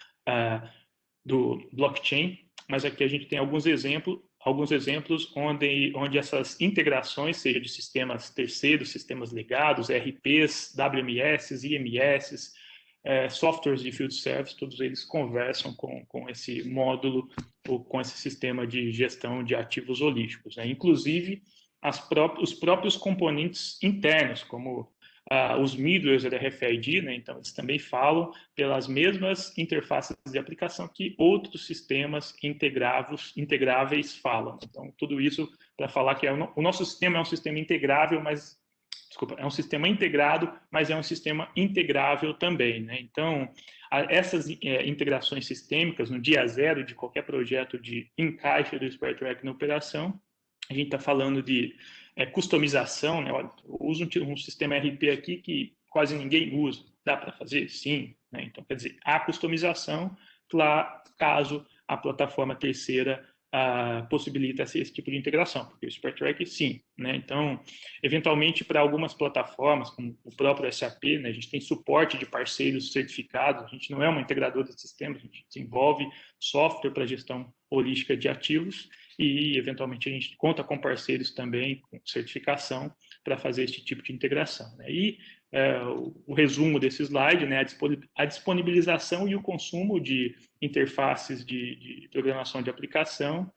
do blockchain, mas aqui a gente tem alguns exemplos alguns exemplos onde essas integrações, seja de sistemas terceiros, sistemas legados, ERPs, WMS, IMS, softwares de field service, todos eles conversam com esse módulo ou com esse sistema de gestão de ativos holísticos, né? Inclusive os próprios componentes internos, como os middlewares da RFID, né? Então eles também falam pelas mesmas interfaces de aplicação que outros sistemas integráveis falam. Então tudo isso para falar que o nosso sistema é um sistema integrável, mas é um sistema integrado, mas é um sistema integrável também, né? Então, essas integrações sistêmicas, no dia zero de qualquer projeto de encaixe do SpareTrack na operação, a gente está falando de customização, né? Eu uso um sistema RP aqui que quase ninguém usa. Dá para fazer? Sim, né? Então, quer dizer, há customização, caso a plataforma terceira possibilita esse tipo de integração, porque o SpareTrack, sim, né? Então, eventualmente, para algumas plataformas, como o próprio SAP, né, a gente tem suporte de parceiros certificados, a gente não é uma integradora de sistemas, a gente desenvolve software para gestão holística de ativos e, eventualmente, a gente conta com parceiros também com certificação para fazer esse tipo de integração, né? E o resumo desse slide, né, a disponibilização e o consumo de interfaces de programação de aplicação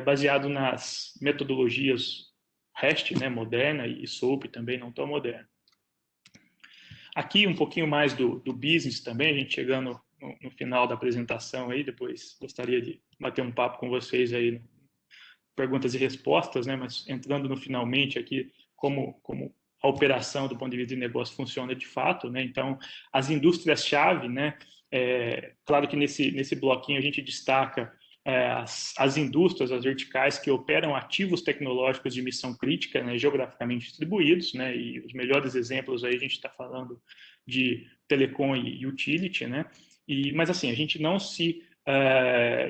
baseado nas metodologias REST, né, moderna, e SOAP também não tão moderna. Aqui um pouquinho mais do business também, a gente chegando no final da apresentação aí, depois gostaria de bater um papo com vocês aí, perguntas e respostas, né, mas entrando no finalmente aqui, como a operação do ponto de vista de negócio funciona de fato, né? Então, as indústrias-chave, né? Claro que nesse bloquinho a gente destaca as indústrias, as verticais que operam ativos tecnológicos de missão crítica, né, geograficamente distribuídos, né? E os melhores exemplos aí a gente está falando de telecom e utility, né? Mas assim, a gente não se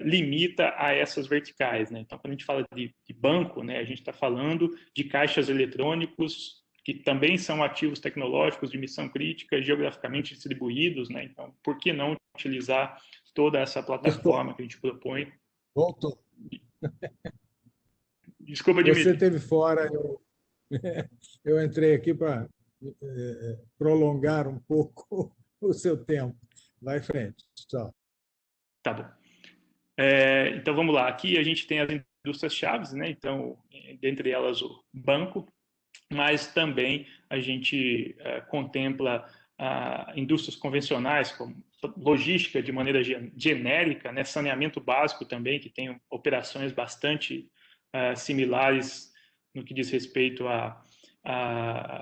limita a essas verticais, né? Então, quando a gente fala de banco, né, a gente está falando de caixas eletrônicos que também são ativos tecnológicos de missão crítica, geograficamente distribuídos, né? Então, por que não utilizar toda essa plataforma que a gente propõe? Voltou. Desculpa, Dimitri. Você esteve fora, eu entrei aqui para prolongar um pouco o seu tempo. Vai em frente. Tchau. Tá bom. Então, vamos lá. Aqui a gente tem as indústrias-chaves, né? Então, dentre elas o banco, mas também a gente contempla indústrias convencionais, como logística de maneira genérica, né? Saneamento básico também, que tem operações bastante similares no que diz respeito à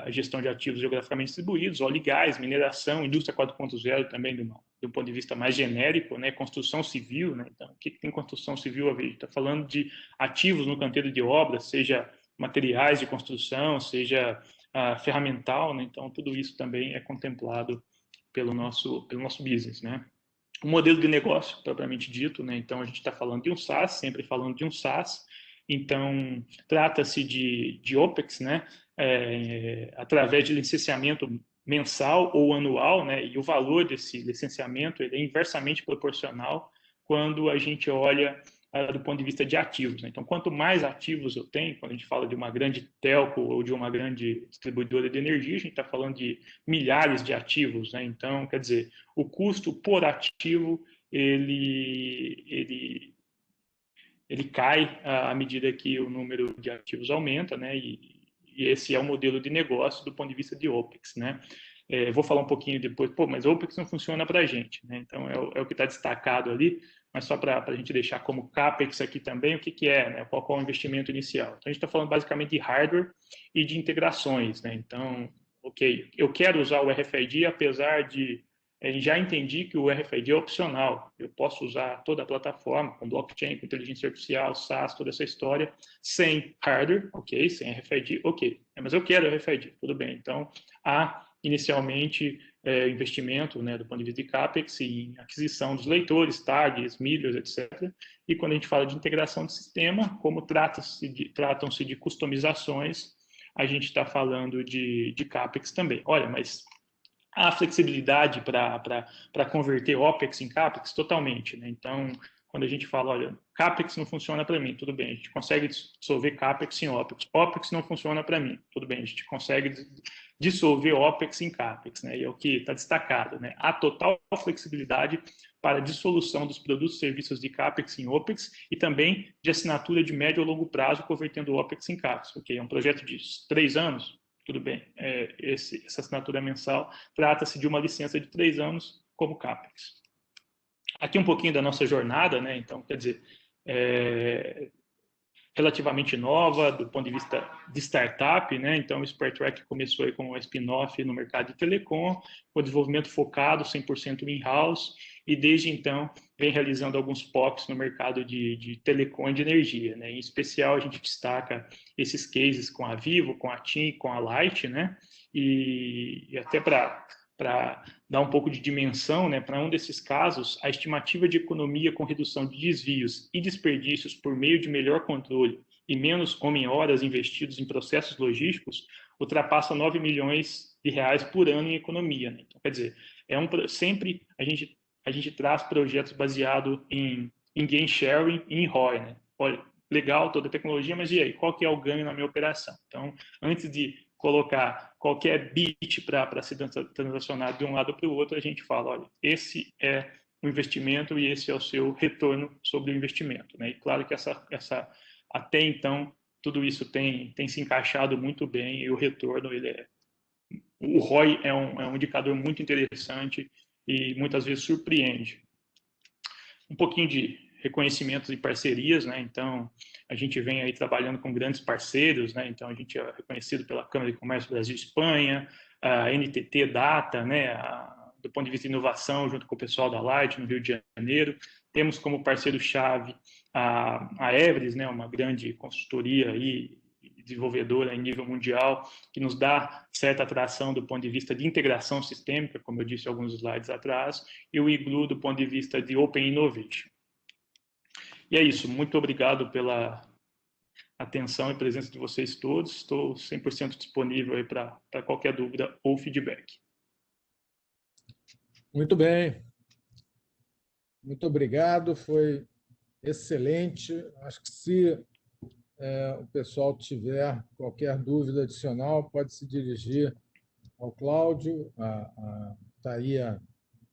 gestão de ativos geograficamente distribuídos, óleo e gás, mineração, indústria 4.0 também, de um ponto de vista mais genérico, né? Construção civil, né? Então, o que tem construção civil a ver? Está falando de ativos no canteiro de obras, seja materiais de construção, seja ferramental, né? Então tudo isso também é contemplado pelo nosso business, né? O modelo de negócio propriamente dito, né? Então a gente está falando de um SaaS, sempre falando de um SaaS. Então trata-se de OPEX, né? Através de licenciamento mensal ou anual, né? E o valor desse licenciamento ele é inversamente proporcional quando a gente olha do ponto de vista de ativos, né? Então, quanto mais ativos eu tenho, quando a gente fala de uma grande telco ou de uma grande distribuidora de energia, a gente está falando de milhares de ativos, né? Então, quer dizer, o custo por ativo, ele cai à medida que o número de ativos aumenta, né? E esse é o modelo de negócio do ponto de vista de OPEX, né? Vou falar um pouquinho depois, mas OPEX não funciona para a gente, né? Então, é o que está destacado ali, mas só para a gente deixar como CAPEX aqui também, o que é, né? Qual é o investimento inicial. Então, a gente está falando basicamente de hardware e de integrações, né? Então, ok, eu quero usar o RFID, apesar de já entendi que o RFID é opcional. Eu posso usar toda a plataforma, com blockchain, com inteligência artificial, SaaS, toda essa história, sem hardware, ok, sem RFID, ok. Mas eu quero RFID, tudo bem. Então, há inicialmente investimento, né, do ponto de vista de CAPEX em aquisição dos leitores, tags, milhas, etc. E quando a gente fala de integração de sistema, como tratam-se de customizações, a gente está falando de CAPEX também. Olha, mas há flexibilidade para converter OPEX em CAPEX totalmente, né? Então, quando a gente fala, olha, CAPEX não funciona para mim, tudo bem, a gente consegue dissolver CAPEX em OPEX. OPEX não funciona para mim, tudo bem, a gente consegue dissolver OPEX em CAPEX, né? E é o que está destacado, né? Há total flexibilidade para a dissolução dos produtos e serviços de CAPEX em OPEX e também de assinatura de médio ou longo prazo, convertendo OPEX em CAPEX. Ok, é um projeto de 3 anos, tudo bem, essa assinatura mensal trata-se de uma licença de 3 anos como CAPEX. Aqui um pouquinho da nossa jornada, né? Então, quer dizer, relativamente nova do ponto de vista de startup, né? Então, o SpareTrack começou aí como um spin-off no mercado de telecom, com desenvolvimento focado 100% in-house, e desde então vem realizando alguns POCs no mercado de telecom e de energia, né? Em especial, a gente destaca esses cases com a Vivo, com a TIM, com a Light, né? E até para dar um pouco de dimensão, né, para um desses casos, a estimativa de economia com redução de desvios e desperdícios por meio de melhor controle e menos homem-horas investidos em processos logísticos ultrapassa 9 milhões de reais por ano em economia. Né? Então, quer dizer, sempre a gente traz projetos baseados em gain sharing e em ROI. Né? Olha, legal toda a tecnologia, mas e aí, qual que é o ganho na minha operação? Então, antes de colocar qualquer bit para se transacionar de um lado para o outro, a gente fala, olha, esse é o investimento e esse é o seu retorno sobre o investimento. Né? E claro que até então, tudo isso tem se encaixado muito bem e o retorno, o ROI é um indicador muito interessante e muitas vezes surpreende. Um pouquinho de reconhecimentos e parcerias, né? Então, a gente vem aí trabalhando com grandes parceiros, né? Então, a gente é reconhecido pela Câmara de Comércio Brasil-Espanha, a NTT Data, né? Do ponto de vista de inovação, junto com o pessoal da Light, no Rio de Janeiro. Temos como parceiro-chave a Everest, né? Uma grande consultoria aí, desenvolvedora em nível mundial, que nos dá certa atração do ponto de vista de integração sistêmica, como eu disse alguns slides atrás, e o Iglu do ponto de vista de Open Innovation. E é isso, muito obrigado pela atenção e presença de vocês todos, estou 100% disponível aí para qualquer dúvida ou feedback. Muito bem, muito obrigado, foi excelente. Acho que se o pessoal tiver qualquer dúvida adicional, pode se dirigir ao Cláudio, está aí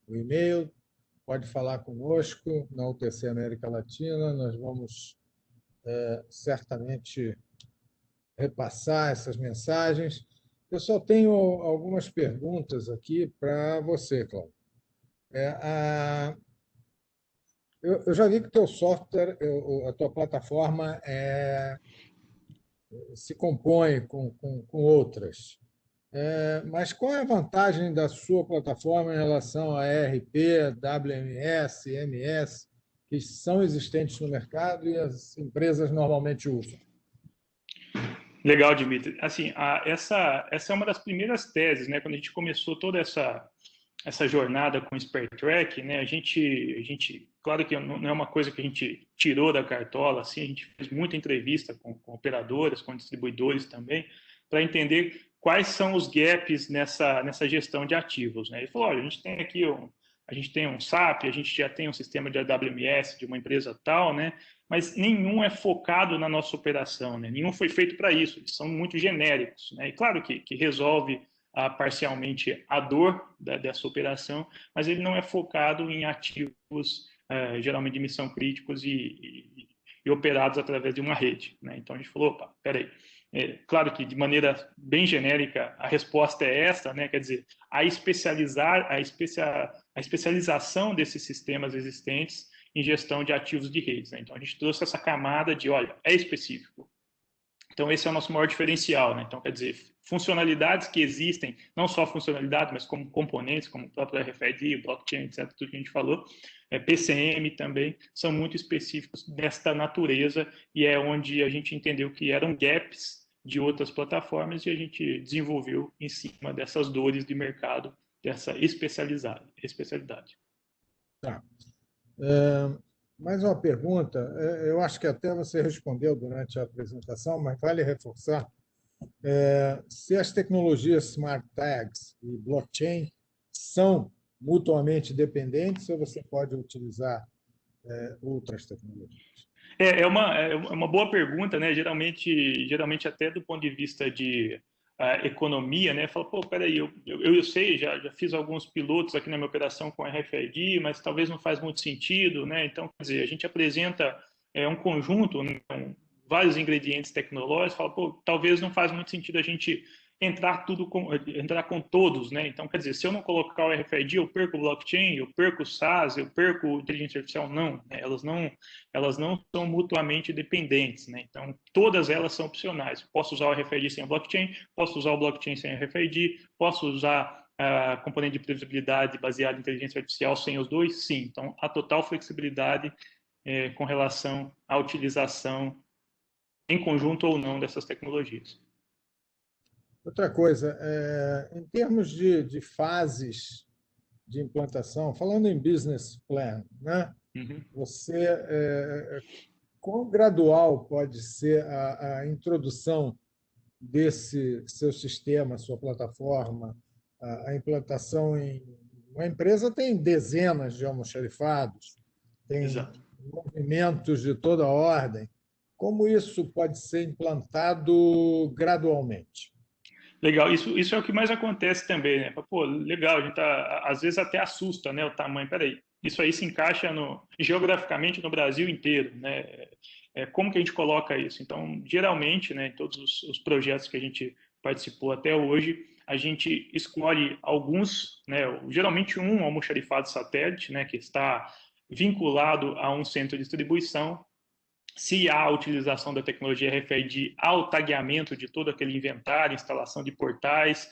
o e-mail, pode falar conosco na UTC América Latina, nós vamos certamente repassar essas mensagens. Eu só tenho algumas perguntas aqui para você, Cláudio. Eu já vi que o teu software, a tua plataforma se compõe com outras. Mas qual é a vantagem da sua plataforma em relação a ERP, WMS, MS, que são existentes no mercado e as empresas normalmente usam? Legal, Dimitri. Assim, essa é uma das primeiras teses, né? Quando a gente começou toda essa jornada com o SpareTrack, né? A gente, claro que não é uma coisa que a gente tirou da cartola, assim, a gente fez muita entrevista com operadoras, com distribuidores também, para entender quais são os gaps nessa gestão de ativos, né? Ele falou, olha, a gente tem um SAP, a gente já tem um sistema de AWS de uma empresa tal, né? Mas nenhum é focado na nossa operação, né? Nenhum foi feito para isso, eles são muito genéricos, né? E claro que resolve parcialmente a dor dessa operação, mas ele não é focado em ativos geralmente de missão críticos e operados através de uma rede, né? Então a gente falou, opa, peraí, claro que de maneira bem genérica a resposta é essa, né? Quer dizer, a especialização desses sistemas existentes em gestão de ativos de redes, né? Então a gente trouxe essa camada de, olha, é específico. Então, esse é o nosso maior diferencial, né? Então, quer dizer, funcionalidades que existem, não só funcionalidades, mas como componentes, como o próprio RFID, blockchain, etc., tudo que a gente falou, PCM também, são muito específicos desta natureza e é onde a gente entendeu que eram gaps de outras plataformas e a gente desenvolveu em cima dessas dores de mercado, dessa especialidade. Tá. Mais uma pergunta, eu acho que até você respondeu durante a apresentação, mas vale reforçar. Se as tecnologias Smart Tags e blockchain são mutuamente dependentes ou você pode utilizar outras tecnologias? É uma boa pergunta, né? Geralmente até do ponto de vista de economia, né? Fala, pô, peraí, eu sei, já fiz alguns pilotos aqui na minha operação com RFID, mas talvez não faz muito sentido, né? Então, quer dizer, a gente apresenta um conjunto, né? Vários ingredientes tecnológicos, fala, pô, talvez não faz muito sentido a gente entrar com todos, né? Então, quer dizer, se eu não colocar o RFID, eu perco o blockchain, eu perco o SaaS, eu perco a inteligência artificial, não, né? Elas não são mutuamente dependentes, né? Então, todas elas são opcionais. Posso usar o RFID sem a blockchain, posso usar o blockchain sem o RFID, posso usar a componente de previsibilidade baseada em inteligência artificial sem os dois? Sim. Então, a total flexibilidade com relação à utilização em conjunto ou não dessas tecnologias. Outra coisa, em termos de fases de implantação, falando em business plan, né? Uhum. Quão gradual pode ser a introdução desse seu sistema, sua plataforma, a implantação em uma empresa tem dezenas de almoxarifados, tem Exato. movimentos de toda ordem. Como isso pode ser implantado gradualmente? Legal, isso é o que mais acontece também, né? Pô, legal, a gente às vezes até assusta, né, o tamanho. Peraí, isso aí se encaixa geograficamente no Brasil inteiro, né? Como que a gente coloca isso? Então, geralmente, né, em todos os projetos que a gente participou até hoje, a gente escolhe alguns, né, geralmente um almoxarifado satélite, né, que está vinculado a um centro de distribuição. Se há a utilização da tecnologia RFID ao tagueamento de todo aquele inventário, instalação de portais,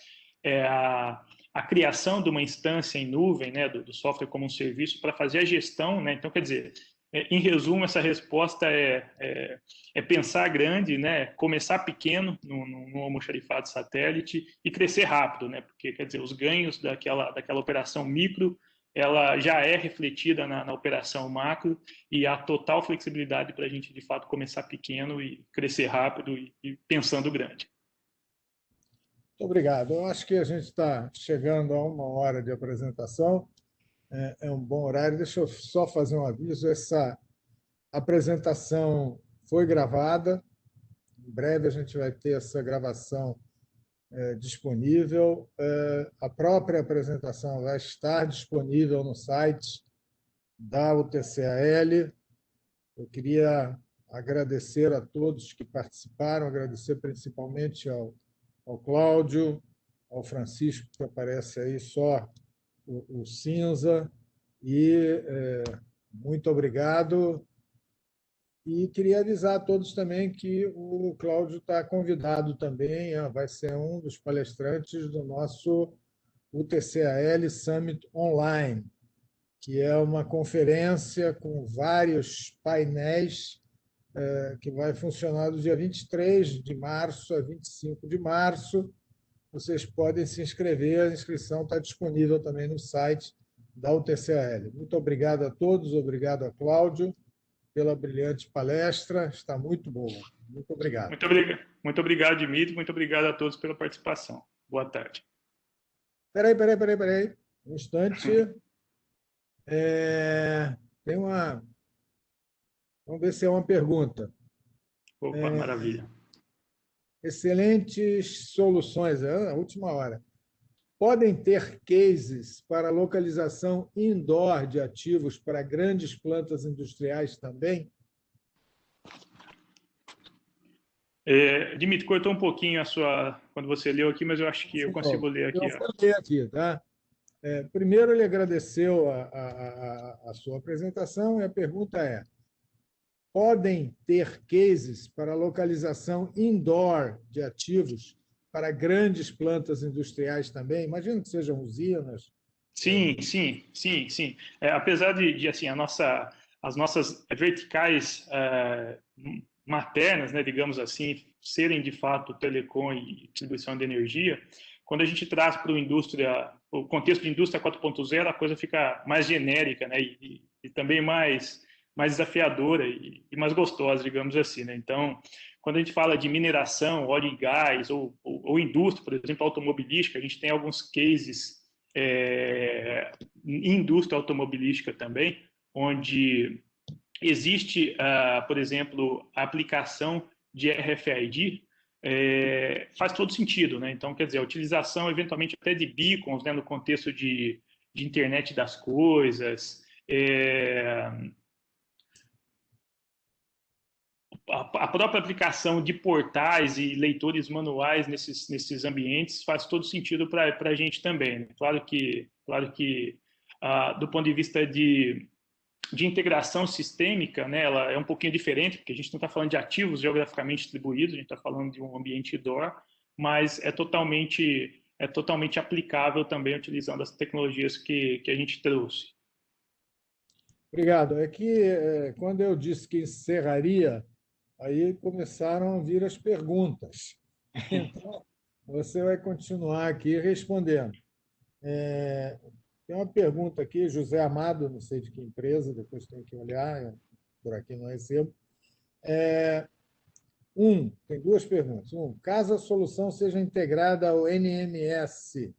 a criação de uma instância em nuvem, né, do software como um serviço para fazer a gestão, né? Então, quer dizer, em resumo, essa resposta é pensar grande, né? Começar pequeno no almoxarifado satélite e crescer rápido, né? Porque, quer dizer, os ganhos daquela operação micro, ela já é refletida na operação macro e há total flexibilidade para a gente, de fato, começar pequeno e crescer rápido e pensando grande. Muito obrigado. Eu acho que a gente está chegando a uma hora de apresentação. É um bom horário. Deixa eu só fazer um aviso. Essa apresentação foi gravada. Em breve a gente vai ter essa gravação disponível. A própria apresentação vai estar disponível no site da UTCAL. Eu queria agradecer a todos que participaram, agradecer principalmente ao Cláudio, ao Francisco, que aparece aí só o cinza, e muito obrigado. E queria avisar a todos também que o Cláudio está convidado também, vai ser um dos palestrantes do nosso UTCAL Summit Online, que é uma conferência com vários painéis que vai funcionar do dia 23 de março a 25 de março. Vocês podem se inscrever, a inscrição está disponível também no site da UTCAL. Muito obrigado a todos, obrigado a Cláudio pela brilhante palestra, está muito boa. Muito obrigado. Muito obrigado, Dimitri, muito obrigado a todos pela participação. Boa tarde. Peraí. Um instante. Tem uma... Vamos ver se é uma pergunta. Opa, maravilha. Excelentes soluções, a última hora. Podem ter cases para localização indoor de ativos para grandes plantas industriais também? Dimitri, cortou um pouquinho quando você leu aqui, mas eu acho que eu consigo ler aqui. Eu vou ler aqui, tá? Primeiro, ele agradeceu a sua apresentação e a pergunta é: podem ter cases para localização indoor de ativos para grandes plantas industriais também? Imagino que sejam usinas. Sim. Apesar de assim, as nossas verticais maternas, né, digamos assim, serem de fato telecom e distribuição de energia, quando a gente traz para o contexto de indústria 4.0, a coisa fica mais genérica, né, e também mais desafiadora e mais gostosa, digamos assim, né? Então, quando a gente fala de mineração, óleo e gás, ou indústria, por exemplo, automobilística, a gente tem alguns cases em indústria automobilística também, onde existe, por exemplo, a aplicação de RFID, faz todo sentido, né? Então, quer dizer, a utilização eventualmente até de beacons, né, no contexto de internet das coisas, a própria aplicação de portais e leitores manuais nesses ambientes faz todo sentido para a gente também, né? Claro que do ponto de vista de integração sistêmica, né, ela é um pouquinho diferente, porque a gente não está falando de ativos geograficamente distribuídos, a gente está falando de um ambiente DOR, mas é totalmente aplicável também utilizando as tecnologias que a gente trouxe. Obrigado. É que quando eu disse que encerraria, aí começaram a vir as perguntas. Então, você vai continuar aqui respondendo. Tem uma pergunta aqui, José Amado, não sei de que empresa, depois tem que olhar, por aqui não recebo. Tem duas perguntas. Caso a solução seja integrada ao NMS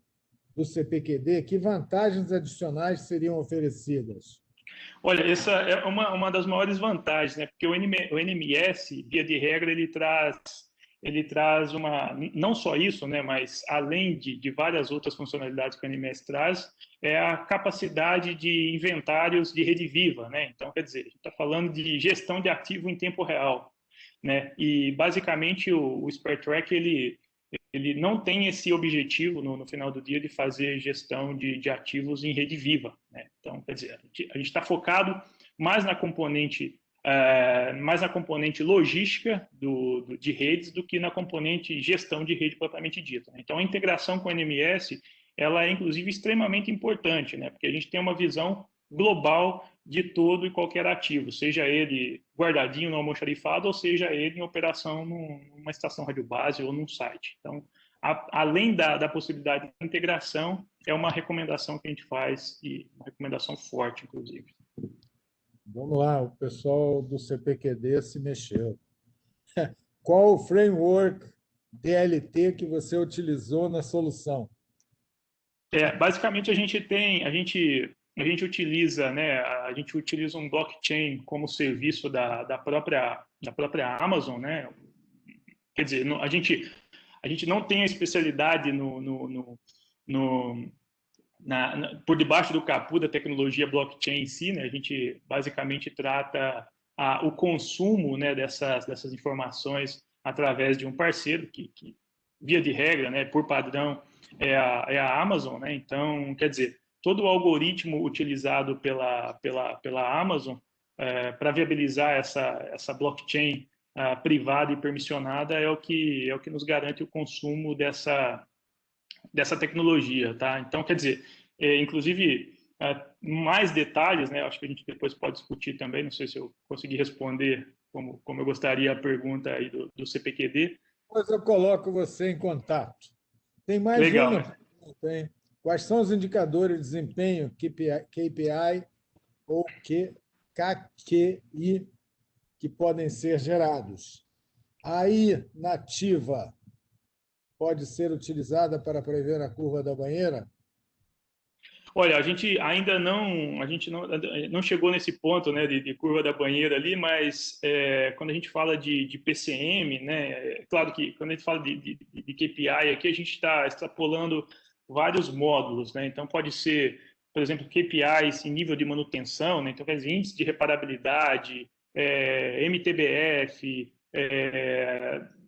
do CPQD, que vantagens adicionais seriam oferecidas? Olha, essa é uma das maiores vantagens, né? Porque o NMS, via de regra, ele traz não só isso, né? Mas além de várias outras funcionalidades que o NMS traz, é a capacidade de inventários de rede viva, né? Então, quer dizer, a gente está falando de gestão de ativo em tempo real, né? E basicamente o SpareTrack ele não tem esse objetivo no final do dia de fazer gestão de ativos em rede viva, né? Então, quer dizer, a gente está focado mais na componente logística de redes do que na componente gestão de rede propriamente dita, né? Então, a integração com o NMS ela é inclusive extremamente importante, né? Porque a gente tem uma visão global de todo e qualquer ativo, seja ele guardadinho no almoxarifado ou seja ele em operação numa estação radiobase ou num site. Então, além da possibilidade de integração, é uma recomendação que a gente faz, e uma recomendação forte, inclusive. Vamos lá, o pessoal do CPQD se mexeu. Qual o framework DLT que você utilizou na solução? Basicamente, a gente utiliza, né, a gente utiliza um blockchain como serviço da própria Amazon, né? Quer dizer, a gente não tem a especialidade por debaixo do capô da tecnologia blockchain em si, né? A gente basicamente trata o consumo, né, dessas informações através de um parceiro que via de regra, né, por padrão, é a Amazon, né? Então, quer dizer, todo o algoritmo utilizado pela Amazon para viabilizar essa blockchain privada e permissionada é o que nos garante o consumo dessa tecnologia, tá? Então, quer dizer, inclusive, mais detalhes, né? Acho que a gente depois pode discutir também, não sei se eu consegui responder como eu gostaria a pergunta aí do CPQD. Depois eu coloco você em contato. Tem mais Legal, uma né? pergunta, hein? Quais são os indicadores de desempenho, KPI ou KQI, que podem ser gerados? A AI nativa pode ser utilizada para prever a curva da banheira? Olha, a gente ainda não chegou nesse ponto, né, de curva da banheira ali, mas quando a gente fala de PCM, né, é claro que quando a gente fala de KPI aqui, a gente está extrapolando vários módulos, né? Então pode ser, por exemplo, KPIs em nível de manutenção, né? Então quer dizer, índice de reparabilidade, MTBF,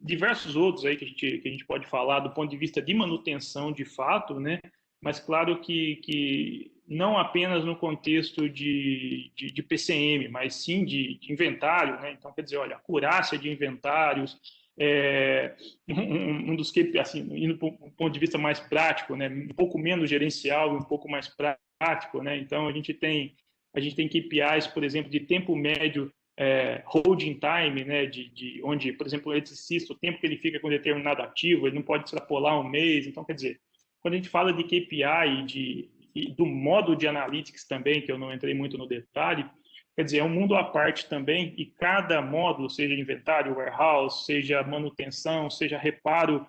diversos outros aí que a gente pode falar do ponto de vista de manutenção de fato, né? Mas claro que não apenas no contexto de PCM, mas sim de inventário, né? Então, quer dizer, olha, acurácia de inventários, um dos que, assim, indo para um ponto de vista mais prático, né? Um pouco menos gerencial, um pouco mais prático, né? Então, a gente tem KPIs, por exemplo, de tempo médio holding time, né, onde, por exemplo, o eletricista, o tempo que ele fica com determinado ativo, ele não pode extrapolar um mês. Então, quer dizer, quando a gente fala de KPI e do modo de analytics também, que eu não entrei muito no detalhe, quer dizer, é um mundo à parte também, e cada módulo, seja inventário, warehouse, seja manutenção, seja reparo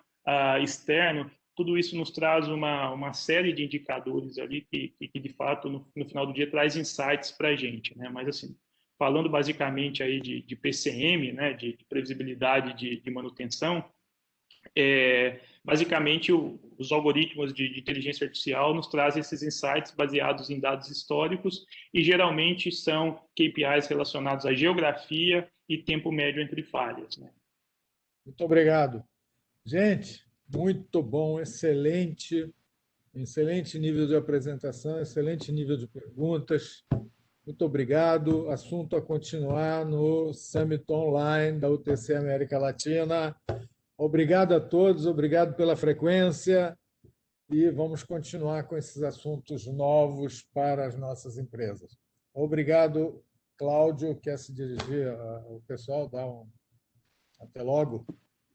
externo, tudo isso nos traz uma série de indicadores ali que de fato, no final do dia, traz insights para a gente, né? Mas, assim, falando basicamente aí de PCM, né, de previsibilidade de manutenção, basicamente os algoritmos de inteligência artificial nos trazem esses insights baseados em dados históricos e geralmente são KPIs relacionados à geografia e tempo médio entre falhas, né? Muito obrigado. Gente, muito bom, excelente nível de apresentação, excelente nível de perguntas. Muito obrigado. Assunto a continuar no Summit Online da UTC América Latina. Obrigado a todos, obrigado pela frequência e vamos continuar com esses assuntos novos para as nossas empresas. Obrigado, Cláudio. Quer se dirigir ao pessoal? Até logo.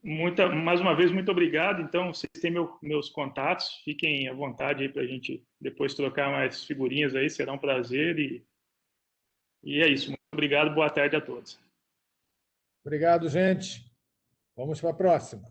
Mais uma vez, muito obrigado. Então, vocês têm meus contatos, fiquem à vontade aí para a gente depois trocar mais figurinhas aí, será um prazer. E é isso. Muito obrigado, boa tarde a todos. Obrigado, gente. Vamos para a próxima.